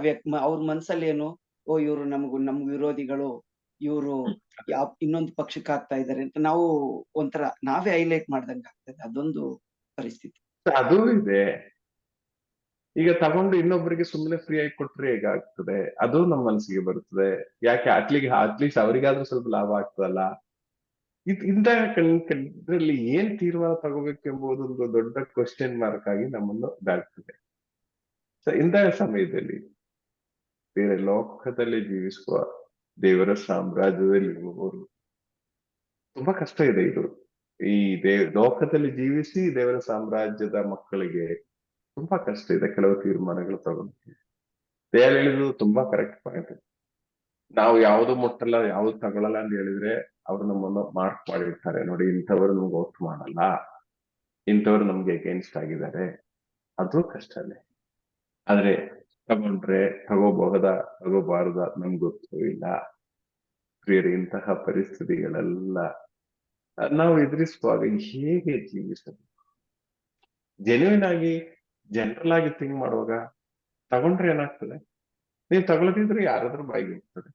ಅವ್ರ ಮನ್ಸಲ್ಲಿ ಏನು, ಓ ಇವ್ರು ನಮ್ಗ್ ವಿರೋಧಿಗಳು, ಇವ್ರು ಇನ್ನೊಂದು ಪಕ್ಷಕ್ಕೆ ಆಗ್ತಾ ಇದಾರೆ ಅಂತ ನಾವು ಒಂಥರ ನಾವೇ ಹೈಲೈಟ್ ಮಾಡ್ದಂಗ ಆಗ್ತದೆ. ಅದೊಂದು ಪರಿಸ್ಥಿತಿ
ಅದು ಇದೆ. ಈಗ ತಗೊಂಡು ಇನ್ನೊಬ್ಬರಿಗೆ ಸುಮ್ಮನೆ ಫ್ರೀ ಆಗಿ ಕೊಟ್ರೆ ಹೇಗಾಗ್ತದೆ? ಅದು ನಮ್ಮ ಮನಸ್ಸಿಗೆ ಬರುತ್ತದೆ. ಯಾಕೆ ಅಟ್ಲೀಸ್ಟ್ ಅವರಿಗಾದ್ರೂ ಸ್ವಲ್ಪ ಲಾಭ ಆಗ್ತದಲ್ಲ. ಇಂತಹ ಇದ್ರಲ್ಲಿ ಏನ್ ತೀರ್ಮಾನ ತಗೋಬೇಕೆಂಬುದೊಂದು ದೊಡ್ಡ ಕ್ವಶನ್ ಮಾರ್ಕ್ ಆಗಿ ನಮ್ಮನ್ನು ದಾಟ್ತದೆ. ಸೊ ಇಂತಹ ಸಮಯದಲ್ಲಿ ಬೇರೆ ಲೋಕದಲ್ಲಿ ಜೀವಿಸುವ ದೇವರ ಸಾಮ್ರಾಜ್ಯದಲ್ಲಿ ಇರುವವರು ತುಂಬಾ ಕಷ್ಟ ಇದೆ. ಇದು ಈ ಲೋಕದಲ್ಲಿ ಜೀವಿಸಿ ದೇವರ ಸಾಮ್ರಾಜ್ಯದ ಮಕ್ಕಳಿಗೆ ತುಂಬಾ ಕಷ್ಟ ಇದೆ ಕೆಲವು ತೀರ್ಮಾನಗಳು ತಗೊಂಡು. ದೇವರು ಹೇಳಿದ್ರು ತುಂಬಾ ಕರೆಕ್ಟ್ ಪಾಯಿಂಟ್. ನಾವು ಯಾವ್ದು ಮುಟ್ಟಲ್ಲ, ಯಾವ್ದು ತಗೊಳಲ್ಲ ಅಂತ ಹೇಳಿದ್ರೆ ಅವ್ರು ನಮ್ಮನ್ನು ಮಾರ್ಕ್ ಮಾಡಿರ್ತಾರೆ. ನೋಡಿ, ಇಂಥವ್ರು ನಮ್ಗೆ ವೋಟ್ ಮಾಡಲ್ಲ, ಇಂಥವ್ರು ನಮ್ಗೆ ಅಗೇನ್ಸ್ಟ್ ಆಗಿದ್ದಾರೆ. ಅದು ಕಷ್ಟನೇ. ಆದ್ರೆ ತಗೊಂಡ್ರೆ ತಗೋಬಾರದ ನಮ್ಗೆ ಗೊತ್ತೂ ಇಲ್ಲ. ಪ್ರಿಯರೇ, ಇಂತಹ ಪರಿಸ್ಥಿತಿಗಳೆಲ್ಲ ನಾವು ಎದುರಿಸುವಾಗ ಹೇಗೆ ಜೀವಿಸಬೇಕು? ಜೆನ್ಯೂನ್ ಆಗಿ ಜನರಲ್ ಆಗಿ ಥಿಂಕ್ ಮಾಡುವಾಗ ತಗೊಂಡ್ರೆ ಏನಾಗ್ತದೆ? ನೀವು ತಗೊಳ್ಳದಿದ್ರೆ ಯಾರಾದ್ರೂ ಬಾಯಿಗೆ ಹೋಗ್ತದೆ.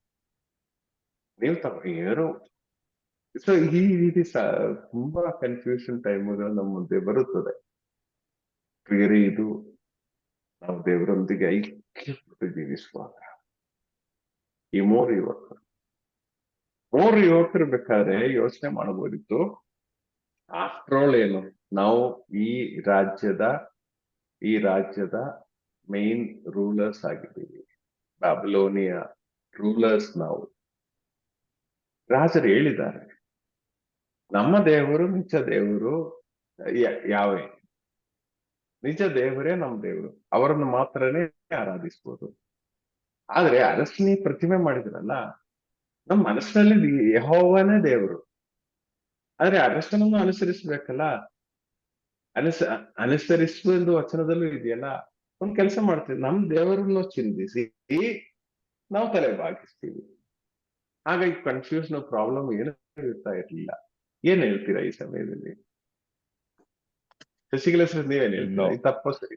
ನೀವು ಏನೋ ಸೊ ಈ ರೀತಿ ತುಂಬಾ ಕನ್ಫ್ಯೂಷನ್ ಟೈಮ್ಗಳು ನಮ್ಮ ಮುಂದೆ ಬರುತ್ತದೆ. ಪ್ರಿಯರೇ, ಇದು ನಾವು ದೇವರೊಂದಿಗೆ ಐಕ್ಯಪಟ್ಟು ಜೀವಿಸುವಾಗ ಈ 3 ಯುವಕರು ಬೇಕಾದ್ರೆ ಯೋಚನೆ ಮಾಡಬಹುದಿತ್ತು, ಆಫ್ಟರ್ ಆಲ್ ಏನು, ನಾವು ಈ ರಾಜ್ಯದ ಮೇನ್ ರೂಲರ್ಸ್ ಆಗಿದ್ದೀವಿ. ಬ್ಯಾಬಿಲೋನಿಯಾ ರೂಲರ್ಸ್ ನಾವು. ರಾಜರು ಹೇಳಿದ್ದಾರೆ, ನಮ್ಮ ದೇವರು ನಿಜ ದೇವರು ಯಾವೇ, ನಿಜ ದೇವರೇ ನಮ್ಮ ದೇವರು, ಅವರನ್ನು ಮಾತ್ರನೇ ಆರಾಧಿಸ್ಬೋದು. ಆದ್ರೆ ಅರಸನಿ ಪ್ರತಿಮೆ ಮಾಡಿದ್ರಲ್ಲ, ನಮ್ಮ ಮನಸ್ಸಿನಲ್ಲಿ ಯೆಹೋವನೇ ದೇವರು. ಆದ್ರೆ ಅರಸನನ್ನು ಅನುಸರಿಸ್ಬೇಕಲ್ಲ. ಅನುಸರಿಸುವ ವಚನದಲ್ಲೂ ಇದೆಯಲ್ಲ. ಒಂದ್ ಕೆಲಸ ಮಾಡ್ತೀವಿ, ನಮ್ ದೇವರನ್ನು ಚಿಂತಿಸಿ ನಾವು ತಲೆ ಬಾಗಿಸ್ತೀವಿ. ಹಾಗಾಗಿ ಕನ್ಫ್ಯೂಷನ್ ಪ್ರಾಬ್ಲಮ್ ಏನು ಇರ್ತಾ ಇರ್ಲಿಲ್ಲ. ಏನ್ ಹೇಳ್ತೀರಾ ಈ ಸಮಯದಲ್ಲಿ? ಶಶಿಕಲಾ ಸರ್ ನೀವೇನ್ ಹೇಳ್ತೀರಾ?
No.
ಇದು ತಪ್ಪು ಸರಿ?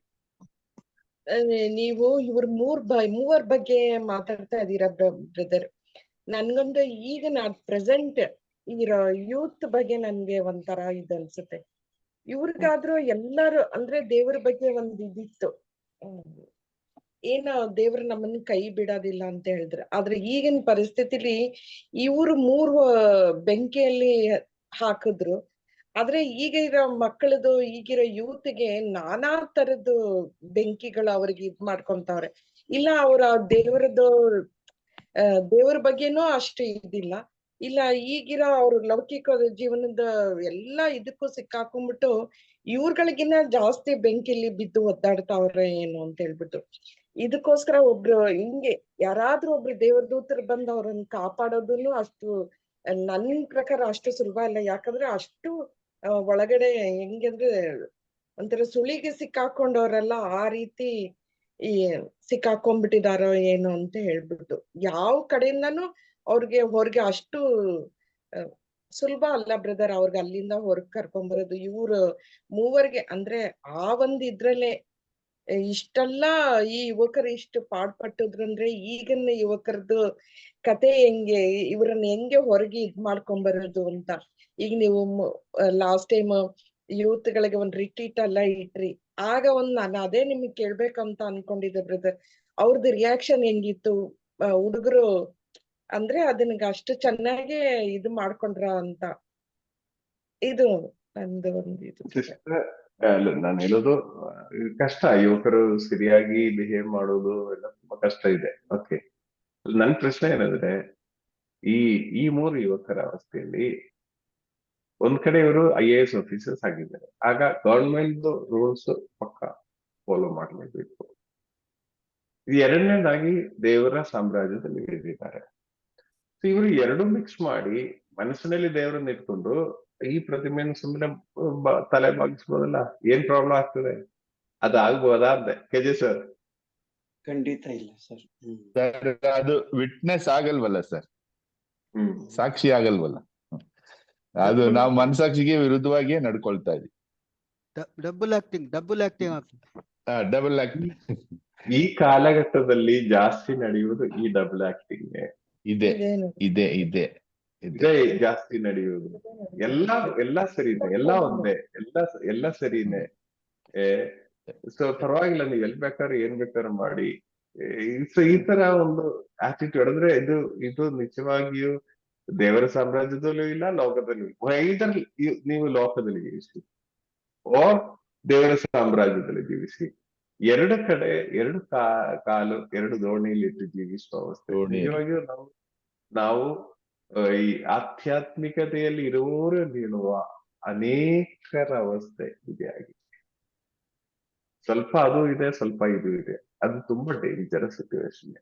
ನೀವು ಇವ್ರ ಮೂವರ್ ಬಗ್ಗೆ ಮಾತಾಡ್ತಾ ಇದೀರಾ ಬ್ರದರ್. ನನ್ಗೊಂದು ಈಗ ಪ್ರೆಸೆಂಟ್ ಇರೋ ಯೂತ್ ಬಗ್ಗೆ ನನ್ಗೆ ಒಂಥರ ಇದು ಅನ್ಸುತ್ತೆ. ಇವ್ರಿಗಾದ್ರೂ ಎಲ್ಲಾರು ಅಂದ್ರೆ ದೇವ್ರ ಬಗ್ಗೆ ಒಂದ್ ಇದಿತ್ತು, ಏನ ದೇವ್ರು ನಮ್ಮನ್ನ ಕೈ ಬಿಡೋದಿಲ್ಲ ಅಂತ ಹೇಳಿದ್ರೆ. ಆದ್ರೆ ಈಗಿನ ಪರಿಸ್ಥಿತಿಲಿ ಇವ್ರು 3 ಬೆಂಕಿಯಲ್ಲಿ ಹಾಕಿದ್ರು. ಆದ್ರೆ ಈಗ ಇರೋ ಮಕ್ಕಳದು, ಈಗಿರೋ ಯೂತ್ಗೆ ನಾನಾ ತರದ್ದು ಬೆಂಕಿಗಳು ಅವ್ರಿಗೆ ಇದ್ ಮಾಡ್ಕೊಂತವ್ರೆ. ಇಲ್ಲ ಅವ್ರ ದೇವರದ್ದು ದೇವರ ಬಗ್ಗೆನೂ ಅಷ್ಟು ಇದಿಲ್ಲ. ಇಲ್ಲ ಈಗಿರೋ ಅವ್ರ ಲೌಕಿಕ ಜೀವನದ ಎಲ್ಲಾ ಇದಕ್ಕೂ ಸಿಕ್ಕಾಕೊಂಡ್ಬಿಟ್ಟು ಇವ್ರಗಳಿಗಿನ್ನ ಜಾಸ್ತಿ ಬೆಂಕಿಲಿ ಬಿದ್ದು ಒದ್ದಾಡ್ತಾವ್ರೆ ಏನು ಅಂತ ಹೇಳ್ಬಿಟ್ಟು. ಇದಕ್ಕೋಸ್ಕರ ಒಬ್ರು ಹಿಂಗೆ ಯಾರಾದ್ರೂ ಒಬ್ರು ದೇವ್ರ ದೂತರು ಬಂದು ಅವ್ರನ್ನ ಕಾಪಾಡೋದನ್ನು ಅಷ್ಟು ನನ್ ಪ್ರಕಾರ ಅಷ್ಟು ಸುಲಭ ಇಲ್ಲ. ಯಾಕಂದ್ರೆ ಅಷ್ಟು ಒಳಗಡೆ ಹೆಂಗಂದ್ರೆ ಒಂಥರ ಸುಳಿಗೆ ಸಿಕ್ಕಾಕೊಂಡವ್ರೆಲ್ಲ ಆ ರೀತಿ ಈ ಸಿಕ್ಕಾಕೊಂಡ್ಬಿಟ್ಟಿದಾರೋ ಏನು ಅಂತ ಹೇಳ್ಬಿಟ್ಟು. ಯಾವ ಕಡೆಯಿಂದನೂ ಅವ್ರಿಗೆ ಹೊರಗೆ ಅಷ್ಟು ಸುಲಭ ಅಲ್ಲ ಬ್ರದರ್ ಅವ್ರಿಗೆ ಅಲ್ಲಿಂದ ಹೊರಗ್ ಕರ್ಕೊಂಬರೋದು. ಇವ್ರು ಮೂವರ್ಗೆ ಅಂದ್ರೆ ಆ ಒಂದ್ ಇದ್ರಲ್ಲೇ ಇಷ್ಟೆಲ್ಲ ಈ ಯುವಕರು ಇಷ್ಟು ಪಾಡ್ಪಟ್ಟಿದ್ರಂದ್ರೆ ಈಗಿನ ಯುವಕರದ್ದು ಕತೆ ಹೆಂಗೆ, ಇವ್ರನ್ನ ಹೆಂಗೆ ಹೊರಗೆ ಇದ್ ಮಾಡ್ಕೊಂಬರೋದು ಅಂತ. ಈಗ ನೀವು ಲಾಸ್ಟ್ ಟೈಮ್ ಯೂತ್ ಗಳಿಗೆ ಒಂದ್ ರಿಟ್ರೀಟ್ ಎಲ್ಲ ಇಟ್ರಿ. ಆಗ ನಾನು ಅದೇ ನಿಮ್ಗೆ ಕೇಳ್ಬೇಕಂತ ಅನ್ಕೊಂಡಿದ್ದೆ ಬ್ರದರ್, ಅವ್ರದ್ದು ರಿಯಾಕ್ಷನ್ ಹೆಂಗಿತ್ತು? ಹುಡುಗರು ಅಂದ್ರೆ ಅದನ್ಗ ಅಷ್ಟು ಚೆನ್ನಾಗಿ ಇದು ಮಾಡ್ಕೊಂಡ್ರ ಅಂತ. ಇದು ನಂದು ಒಂದು ಇದು.
ಅಲ್ಲ, ನಾನು ಹೇಳೋದು ಕಷ್ಟ. ಯುವಕರು ಸರಿಯಾಗಿ ಬಿಹೇವ್ ಮಾಡೋದು ಎಲ್ಲ ತುಂಬಾ ಕಷ್ಟ ಇದೆ. ಓಕೆ, ನನ್ ಪ್ರಶ್ನೆ ಏನಂದ್ರೆ, ಈ 3 ಯುವಕರ ಅವಸ್ಥೆಯಲ್ಲಿ ಒಂದ್ ಕಡೆ ಇವರು IAS ಆಫೀಸರ್ಸ್ ಆಗಿದ್ದಾರೆ. ಆಗ ಗವರ್ಮೆಂಟ್ ರೂಲ್ಸ್ ಪಕ್ಕ ಫಾಲೋ ಮಾಡಲೇಬೇಕು. ಎರಡನೇದಾಗಿ ದೇವರ ಸಾಮ್ರಾಜ್ಯದಲ್ಲಿ ಇದ್ದಾರೆ. ಇವರು ಎರಡು ಮಿಕ್ಸ್ ಮಾಡಿ ಮನಸ್ಸಿನಲ್ಲಿ ದೇವರನ್ನ ಇಟ್ಕೊಂಡು ಈ ಪ್ರತಿಮೆಯನ್ನು ಸುಮ್ಮನೆ ತಲೆ ಬಾಗಿಸ್ಬೋದಲ್ಲ? ಏನ್ ಪ್ರಾಬ್ಲಮ್ ಆಗ್ತದೆ? ಅದಾಗ್ಬೋದಾ ಅಂದೆ. KJ sir?
ಖಂಡಿತ ಇಲ್ಲ ಸರ್.
ಸರ್, ಅದು ವಿಟ್ನೆಸ್ ಆಗಲ್ವಲ್ಲ ಸರ್, ಸಾಕ್ಷಿ ಆಗಲ್ವಲ್ಲ. ಅದು ನಾವು ಮನಸಾಕ್ಷಿಗೆ ವಿರುದ್ಧವಾಗಿಯೇ ನಡ್ಕೊಳ್ತಾ ಇದೀವಿ.
ಡಬಲ್ ಆಕ್ಟಿಂಗ್
ಡಬಲ್ ಆಕ್ಟಿಂಗ್
ಈ ಕಾಲಘಟ್ಟದಲ್ಲಿ ಜಾಸ್ತಿ ನಡೆಯುವುದು ಈ ಡಬಲ್ ಆಕ್ಟಿಂಗ್
ಇದೆ ಇದೆ ಇದೆ
ಇದೇ ಜಾಸ್ತಿ ನಡೆಯುವುದು. ಎಲ್ಲ ಸರಿನೆ, ಎಲ್ಲ ಒಂದೇ, ಎಲ್ಲ ಸರಿನೆ. ಸೊ ಪರವಾಗಿಲ್ಲ, ನೀವ್ ಎಲ್ ಬೇಕಾದ್ರೆ ಏನ್ ಬೇಕಾದ್ರೆ ಮಾಡಿ. ಸೊ ಈ ತರ ಒಂದು ಆಟಿಟ್ಯೂಡ್ ಅಂದ್ರೆ ಇದು ನಿಜವಾಗಿಯೂ ದೇವರ ಸಾಮ್ರಾಜ್ಯದಲ್ಲೂ ಇಲ್ಲ, ಲೋಕದಲ್ಲೂ ಇದರಲ್ಲಿ ನೀವು ಲೋಕದಲ್ಲಿ ಜೀವಿಸಿ ಓ ದೇವರ ಸಾಮ್ರಾಜ್ಯದಲ್ಲಿ ಜೀವಿಸಿ. ಎರಡು ಕಡೆ ಎರಡು ಕಾಲು ಎರಡು ದೋಣಿಯಲ್ಲಿಟ್ಟು ಜೀವಿಸುವ ಅವಸ್ಥೆ. ನಿಜವಾಗಿಯೂ ನಾವು ಈ ಆಧ್ಯಾತ್ಮಿಕತೆಯಲ್ಲಿ ಇರುವವರು ಬೀಳುವ ಅನೇಕರ ಅವಸ್ಥೆ ಇದೇ ಆಗಿದೆ. ಸ್ವಲ್ಪ ಅದು ಇದೆ, ಸ್ವಲ್ಪ ಇದು ಇದೆ. ಅದು ತುಂಬಾ ಡೇಂಜರಸ್ ಸಿಚುವೇಶನ್.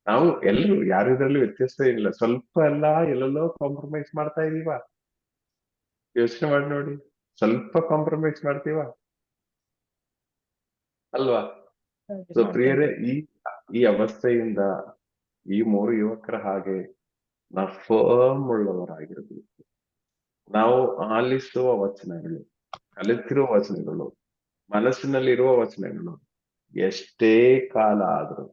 ನಾವು ಎಲ್ಲರೂ ಯಾರು ಇದ್ರಲ್ಲಿ ವ್ಯತ್ಯಾಸ ಇಲ್ಲ. ಸ್ವಲ್ಪ ಎಲ್ಲ ಎಲ್ಲೆಲ್ಲೋ ಕಾಂಪ್ರಮೈಸ್ ಮಾಡ್ತಾ ಇದೀವ. ಯೋಚನೆ ಮಾಡಿ ನೋಡಿ, ಸ್ವಲ್ಪ ಕಾಂಪ್ರಮೈಸ್ ಮಾಡ್ತೀವ ಅಲ್ವಾ? ಸೊ ಪ್ರಿಯರೇ, ಈ ಅವಸ್ಥೆಯಿಂದ ಈ 3 ಯುವಕರ ಹಾಗೆ ನಾವು ಫರ್ಮ್ ಉಳ್ಳವರಾಗಿರಬೇಕು. ನಾವು ಆಲಿಸುವ ವಚನಗಳು, ಕಲಿತಿರುವ ವಚನಗಳು, ಮನಸ್ಸಿನಲ್ಲಿರುವ ವಚನಗಳು ಎಷ್ಟೇ ಕಾಲ ಆದರೂ,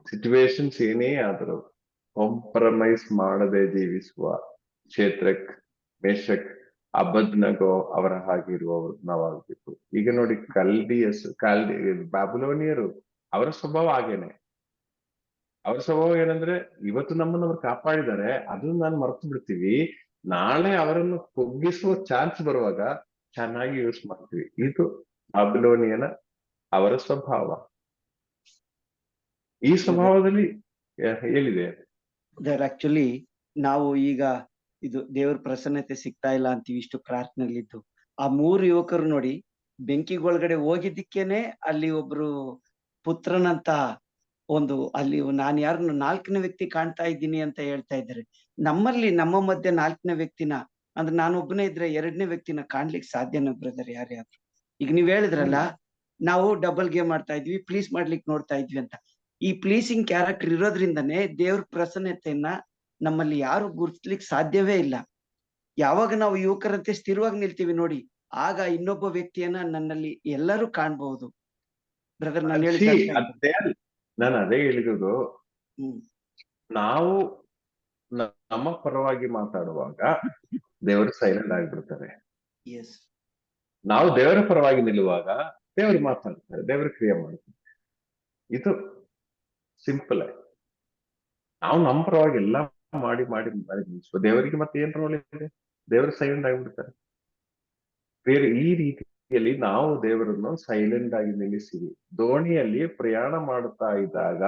ಸಿಚುವೇಶನ್ಸ್ ಏನೇ ಆದರೂ ಕಾಂಪ್ರಮೈಸ್ ಮಾಡದೆ ಜೀವಿಸುವ ಶೇದ್ರಕ್, ಮೇಷಕ್, ಅಬೇದ್ನೆಗೋ ಅವರ ಹಾಗಿರುವವರು ನಾವಾಗಬೇಕು. ಈಗ ನೋಡಿ, ಬ್ಯಾಬಿಲೋನಿಯರು ಅವರ ಸ್ವಭಾವ ಹಾಗೇನೆ. ಅವ್ರ ಸ್ವಭಾವ ಏನಂದ್ರೆ, ಇವತ್ತು ನಮ್ಮನ್ನು ಅವ್ರು ಕಾಪಾಡಿದ್ದಾರೆ, ಅದನ್ನ ನಾನು ಮರ್ತು ಬಿಡ್ತೀವಿ. ನಾಳೆ ಅವರನ್ನು ಕುಗ್ಗಿಸುವ ಚಾನ್ಸ್ ಬರುವಾಗ ಚೆನ್ನಾಗಿ ಯೂಸ್ ಮಾಡ್ತೀವಿ. ಇದು ಬ್ಯಾಬಿಲೋನಿಯನ ಅವರ ಸ್ವಭಾವ. ಈ ಸ್ವಭಾವದಲ್ಲಿ ಹೇಳಿದೆ
ಆಕ್ಚುಲಿ ನಾವು ಈಗ ಇದು ದೇವ್ರ ಪ್ರಸನ್ನತೆ ಸಿಗ್ತಾ ಇಲ್ಲ ಅಂತೀವಿ, ಇಷ್ಟು ಪ್ರಾರ್ಥನೆಯಲ್ಲಿದ್ದು. ಆ 3 ಯುವಕರು ನೋಡಿ, ಬೆಂಕಿಗೊಳಗಡೆ ಹೋಗಿದ್ದಕ್ಕೇನೆ ಅಲ್ಲಿ ಒಬ್ರು ಪುತ್ರನಂತ ಒಂದು ಅಲ್ಲಿ ನಾನು ಯಾರನ್ನು 4ನೇ ವ್ಯಕ್ತಿ ಕಾಣ್ತಾ ಇದ್ದೀನಿ ಅಂತ ಹೇಳ್ತಾ ಇದ್ದಾರೆ. ನಮ್ಮಲ್ಲಿ ನಮ್ಮ ಮಧ್ಯೆ 4ನೇ ವ್ಯಕ್ತಿನ ಅಂದ್ರೆ ನಾನೊಬ್ಬನೇ ಇದ್ರೆ 2ನೇ ವ್ಯಕ್ತಿನ ಕಾಣ್ಲಿಕ್ಕೆ ಸಾಧ್ಯನಾ ಬ್ರದರ್? ಯಾರ್ಯಾದ್ರು ಈಗ ನೀವ್ ಹೇಳಿದ್ರಲ್ಲ, ನಾವು ಡಬಲ್ ಗೇಮ್ ಮಾಡ್ತಾ ಇದ್ವಿ, ಪ್ಲೀಸ್ ಮಾಡ್ಲಿಕ್ಕೆ ನೋಡ್ತಾ ಇದ್ವಿ ಅಂತ. ಈ ಪ್ಲೀಸಿಂಗ್ ಕ್ಯಾರೆಕ್ಟರ್ ಇರೋದ್ರಿಂದನೇ ದೇವ್ರ ಪ್ರಸನ್ನತೆಯನ್ನ ನಮ್ಮಲ್ಲಿ ಯಾರು ಗುರುತಿಸ್ಲಿಕ್ಕೆ ಸಾಧ್ಯವೇ ಇಲ್ಲ. ಯಾವಾಗ ನಾವು ಯುವಕರಂತೆ ಸ್ಥಿರವಾಗಿ ನಿಲ್ತೀವಿ ನೋಡಿ, ಆಗ ಇನ್ನೊಬ್ಬ ವ್ಯಕ್ತಿಯನ್ನ ನನ್ನಲ್ಲಿ ಎಲ್ಲರೂ ಕಾಣ್ಬಹುದು. ಬ್ರದರ್ ನಾನು
See,
ಹೇಳಿದ
ನಾನು ಅದೇ ಹೇಳಿರೋದು,
ಹ್ಮ್
ನಾವು ನಮ್ಮ ಪರವಾಗಿ ಮಾತಾಡುವಾಗ ದೇವರು ಸೈಲೆಂಟ್ ಆಗಿಬಿಡ್ತಾರೆ.
ಎಸ್
ನಾವು ದೇವರ ಪರವಾಗಿ ನಿಲ್ಲುವಾಗ ದೇವರು ಮಾತಾಡ್ತಾರೆ, ದೇವರು ಕ್ರಿಯೆ ಮಾಡ್ತಾರೆ. ಇದು ಸಿಂಪಲ್ ಆಗಿ ನಾವು ನಮ್ಮ ಪರವಾಗಿ ಎಲ್ಲ ಮಾಡಿ ಮಾಡಿ ಮಾಡಿ ಮುಗಿಸುವ ದೇವರಿಗೆ ಮತ್ತೆ ಏನ್ ರೋಲ್ ಇದೆ? ದೇವರು ಸೈಲೆಂಟ್ ಆಗಿಬಿಡ್ತಾರೆ. ಬೇರೆ ಈ ರೀತಿಯಲ್ಲಿ ನಾವು ದೇವರನ್ನು ಸೈಲೆಂಟ್ ಆಗಿ ನಿಲ್ಲಿಸಿವಿ. ದೋಣಿಯಲ್ಲಿ ಪ್ರಯಾಣ ಮಾಡುತ್ತಾ ಇದ್ದಾಗ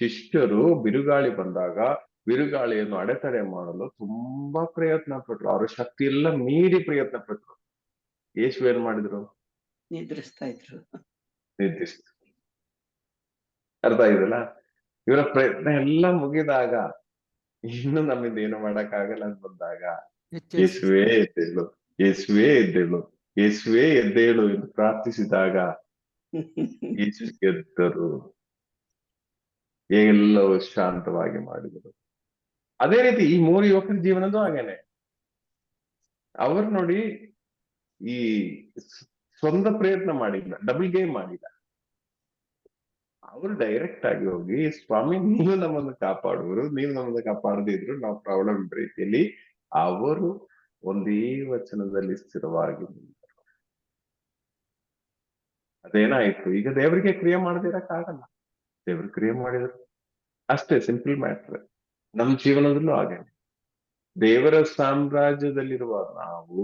ಶಿಷ್ಯರು ಬಿರುಗಾಳಿ ಬಂದಾಗ ಬಿರುಗಾಳಿಯನ್ನು ಅಡೆತಡೆ ಮಾಡಲು ತುಂಬಾ ಪ್ರಯತ್ನ ಪಟ್ರು. ಅವರ ಶಕ್ತಿ ಎಲ್ಲ ಮೀರಿ ಪ್ರಯತ್ನ ಪಟ್ರು. ಯೇಸು ಏನ್ ಮಾಡಿದ್ರು?
ನಿದ್ರಿಸ್ತಾ ಇದ್ರು.
ನಿರ್ದಿಷ್ಟ ಅರ್ಥ ಇದೆಯಲ್ಲ? ಇವರ ಪ್ರಯತ್ನ ಎಲ್ಲ ಮುಗಿದಾಗ ಇನ್ನು ನಮ್ಮಿಂದ ಏನು ಮಾಡಕ್ ಆಗಲ್ಲ ಅಂತ ಬಂದಾಗ ಯೇಸುವೇ ಎದ್ದೇಳು, ಯೇಸುವೇ ಎದ್ದೇಳು, ಯೇಸುವೇ ಎದ್ದೇಳು ಎಂದು ಪ್ರಾರ್ಥಿಸಿದಾಗ ಯೇಸು ಗೆದ್ದರು. ಎಲ್ಲವೂ ಶಾಂತವಾಗಿ ಮಾಡಿದರು. ಅದೇ ರೀತಿ ಈ 3 ಯುವಕರ ಜೀವನದ್ದು ಹಾಗೇನೆ. ಅವರು ನೋಡಿ, ಈ ಸ್ವಂತ ಪ್ರಯತ್ನ ಮಾಡಿಲ್ಲ, ಡಬಲ್ ಗೇಮ್ ಮಾಡಿಲ್ಲ. ಅವರು ಡೈರೆಕ್ಟ್ ಆಗಿ ಹೋಗಿ, ಸ್ವಾಮಿ ನೀವು ನಮ್ಮನ್ನು ಕಾಪಾಡುವರು, ನೀವು ನಮ್ಮನ್ನು ಕಾಪಾಡದಿದ್ರು ನಾವು ಪ್ರಾಬ್ಲಮ್ ರೀತಿಯಲ್ಲಿ ಅವರು ಒಂದೇ ವಚನದಲ್ಲಿ ಸ್ಥಿರವಾಗಿ ನಿಂತರು. ಅದೇನಾಯ್ತು? ಈಗ ದೇವರಿಗೆ ಕ್ರಿಯೆ ಮಾಡದಿರಕ್ಕಾಗಲ್ಲ, ದೇವರು ಕ್ರಿಯೆ ಮಾಡಿದ್ರು ಅಷ್ಟೇ. Simple matter. ನಮ್ಮ ಜೀವನದಲ್ಲೂ ಹಾಗೇನೆ. ದೇವರ ಸಾಮ್ರಾಜ್ಯದಲ್ಲಿರುವ ನಾವು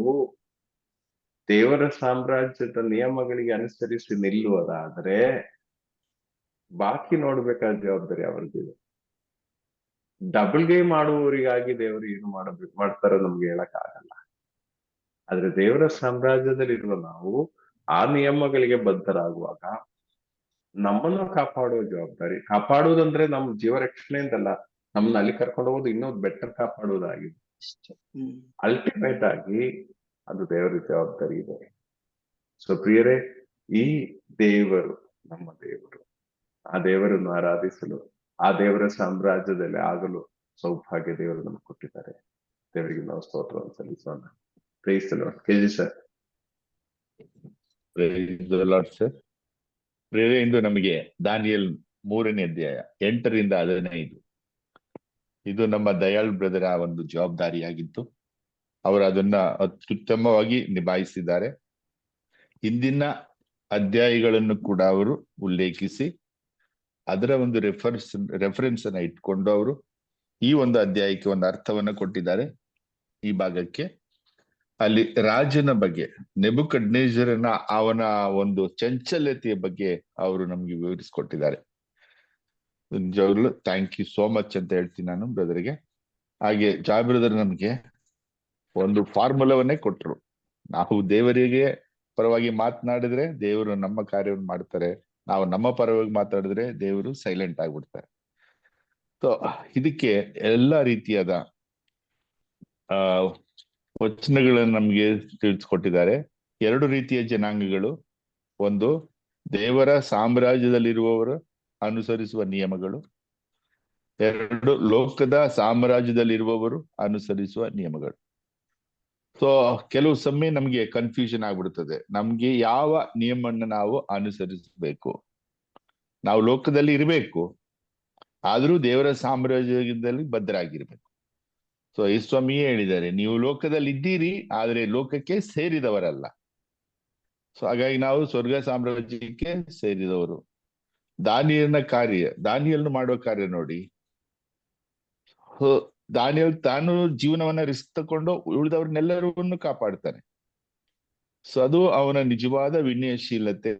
ದೇವರ ಸಾಮ್ರಾಜ್ಯದ ನಿಯಮಗಳಿಗೆ ಅನುಸರಿಸಿ ನಿಲ್ಲುವುದಾದ್ರೆ ಬಾಕಿ ನೋಡ್ಬೇಕಾದ ಜವಾಬ್ದಾರಿ ಅವ್ರದ್ದಿದೆ. ಡಬಲ್ ಗೇಮ್ ಮಾಡುವವರಿಗಾಗಿ ದೇವರು ಏನು ಮಾಡ್ತಾರೋ ನಮ್ಗೆ ಹೇಳಕ್ ಆಗಲ್ಲ. ಆದ್ರೆ ದೇವರ ಸಾಮ್ರಾಜ್ಯದಲ್ಲಿರುವ ನಾವು ಆ ನಿಯಮಗಳಿಗೆ ಬದ್ಧರಾಗುವಾಗ ನಮ್ಮನ್ನು ಕಾಪಾಡುವ ಜವಾಬ್ದಾರಿ, ಕಾಪಾಡುವುದಂದ್ರೆ ನಮ್ಮ ಜೀವ ರಕ್ಷಣೆ ಅಂತಲ್ಲ, ನಮ್ಮನ್ನ ಅಲ್ಲಿ ಕರ್ಕೊಂಡು ಹೋಗೋದು ಇನ್ನೂ ಬೆಟರ್ ಕಾಪಾಡುವುದಾಗಿದೆ. ಅಲ್ಟಿಮೇಟ್ ಆಗಿ ಅದು ದೇವರ ಜವಾಬ್ದಾರಿ ಇದೆ. ಸೊ ಪ್ರಿಯರೇ, ಈ ದೇವರು ನಮ್ಮ ದೇವರು. ಆ ದೇವರನ್ನು ಆರಾಧಿಸಲು, ಆ ದೇವರ ಸಾಮ್ರಾಜ್ಯದಲ್ಲಿ ಆಗಲು ಸೌಭಾಗ್ಯ ದೇವರು ನಮ್ಗೆ ಕೊಟ್ಟಿದ್ದಾರೆ. ದೇವರಿಗೆ ನಾವು ಸ್ತೋತ್ರವನ್ನು ಸಲ್ಲಿಸೋಣ. Praise the Lord. KG sir.
Praise the Lord sir. ಪ್ರೇರೆ ಇಂದು ನಮಗೆ ದಾನಿಯೇಲ್ 3ನೇ ಅಧ್ಯಾಯ 8ರಿಂದ 15 ಇದು ನಮ್ಮ ದಯಾಳ್ ಬ್ರದರ್ ಆ ಒಂದು ಜವಾಬ್ದಾರಿಯಾಗಿತ್ತು. ಅವರು ಅದನ್ನ ಅತ್ಯುತ್ತಮವಾಗಿ ನಿಭಾಯಿಸಿದ್ದಾರೆ. ಹಿಂದಿನ ಅಧ್ಯಾಯಗಳನ್ನು ಕೂಡ ಅವರು ಉಲ್ಲೇಖಿಸಿ ಅದರ ಒಂದು ರೆಫರೆನ್ಸ್ ಅನ್ನ ಇಟ್ಕೊಂಡು ಅವರು ಈ ಒಂದು ಅಧ್ಯಾಯಕ್ಕೆ ಒಂದು ಅರ್ಥವನ್ನ ಕೊಟ್ಟಿದ್ದಾರೆ. ಈ ಭಾಗಕ್ಕೆ ಅಲ್ಲಿ ರಾಜನ ಬಗ್ಗೆ, ನೆಬೂಕದ್ನೆಚ್ಚರನ ಅವನ ಒಂದು ಚಂಚಲತೆಯ ಬಗ್ಗೆ ಅವರು ನಮ್ಗೆ ವಿವರಿಸಿಕೊಟ್ಟಿದ್ದಾರೆ. ನಿಜವಾಗ್ಲೂ ಥ್ಯಾಂಕ್ ಯು ಸೋ ಮಚ್ ಅಂತ ಹೇಳ್ತೀನಿ ನಾನು ಬ್ರದರ್ಗೆ. ಹಾಗೆ ಜಾಯ್ ಬ್ರದರ್ ನಮ್ಗೆ ಒಂದು ಫಾರ್ಮುಲಾವನ್ನೇ ಕೊಟ್ರು. ನಾವು ದೇವರಿಗೆ ಪರವಾಗಿ ಮಾತನಾಡಿದ್ರೆ ದೇವರು ನಮ್ಮ ಕಾರ್ಯವನ್ನು ಮಾಡ್ತಾರೆ, ನಾವು ನಮ್ಮ ಪರವಾಗಿ ಮಾತಾಡಿದ್ರೆ ದೇವರು ಸೈಲೆಂಟ್ ಆಗ್ಬಿಡ್ತಾರೆ. ಸೊ ಇದಕ್ಕೆ ಎಲ್ಲಾ ರೀತಿಯಾದ ವಚನಗಳನ್ನು ನಮ್ಗೆ ತಿಳಿಸ್ಕೊಟ್ಟಿದ್ದಾರೆ. 2 ರೀತಿಯ ಜನಾಂಗಗಳು, ಒಂದು ದೇವರ ಸಾಮ್ರಾಜ್ಯದಲ್ಲಿರುವವರು ಅನುಸರಿಸುವ ನಿಯಮಗಳು, 2 ಲೋಕದ ಸಾಮ್ರಾಜ್ಯದಲ್ಲಿರುವವರು ಅನುಸರಿಸುವ ನಿಯಮಗಳು. ಸೊ ಕೆಲವು ಸಮಯ ನಮ್ಗೆ ಕನ್ಫ್ಯೂಷನ್ ಆಗ್ಬಿಡುತ್ತದೆ. ನಮ್ಗೆ ಯಾವ ನಿಯಮವನ್ನು ನಾವು ಅನುಸರಿಸಬೇಕು? ನಾವು ಲೋಕದಲ್ಲಿ ಇರಬೇಕು, ಆದ್ರೂ ದೇವರ ಸಾಮ್ರಾಜ್ಯದಲ್ಲಿ ಬದ್ಧರಾಗಿರ್ಬೇಕು. ಸೊ ಈ ಸ್ವಾಮಿಯೇ ಹೇಳಿದ್ದಾರೆ, ನೀವು ಲೋಕದಲ್ಲಿ ಇದ್ದೀರಿ ಆದ್ರೆ ಲೋಕಕ್ಕೆ ಸೇರಿದವರಲ್ಲ. ಸೊ ಹಾಗಾಗಿ ನಾವು ಸ್ವರ್ಗ ಸಾಮ್ರಾಜ್ಯಕ್ಕೆ ಸೇರಿದವರು. ದಾನಿಯಲ್ನು ಮಾಡುವ ಕಾರ್ಯ ನೋಡಿ. ದಾನಿಯಲ್ ತಾನು ಜೀವನವನ್ನ ರಿಸ್ಕ್ ತಕೊಂಡು ಉಳಿದವ್ರನ್ನೆಲ್ಲರನ್ನು ಕಾಪಾಡ್ತಾನೆ. ಸೊ ಅದು ಅವನ ನಿಜವಾದ ವಿನಯಶೀಲತೆ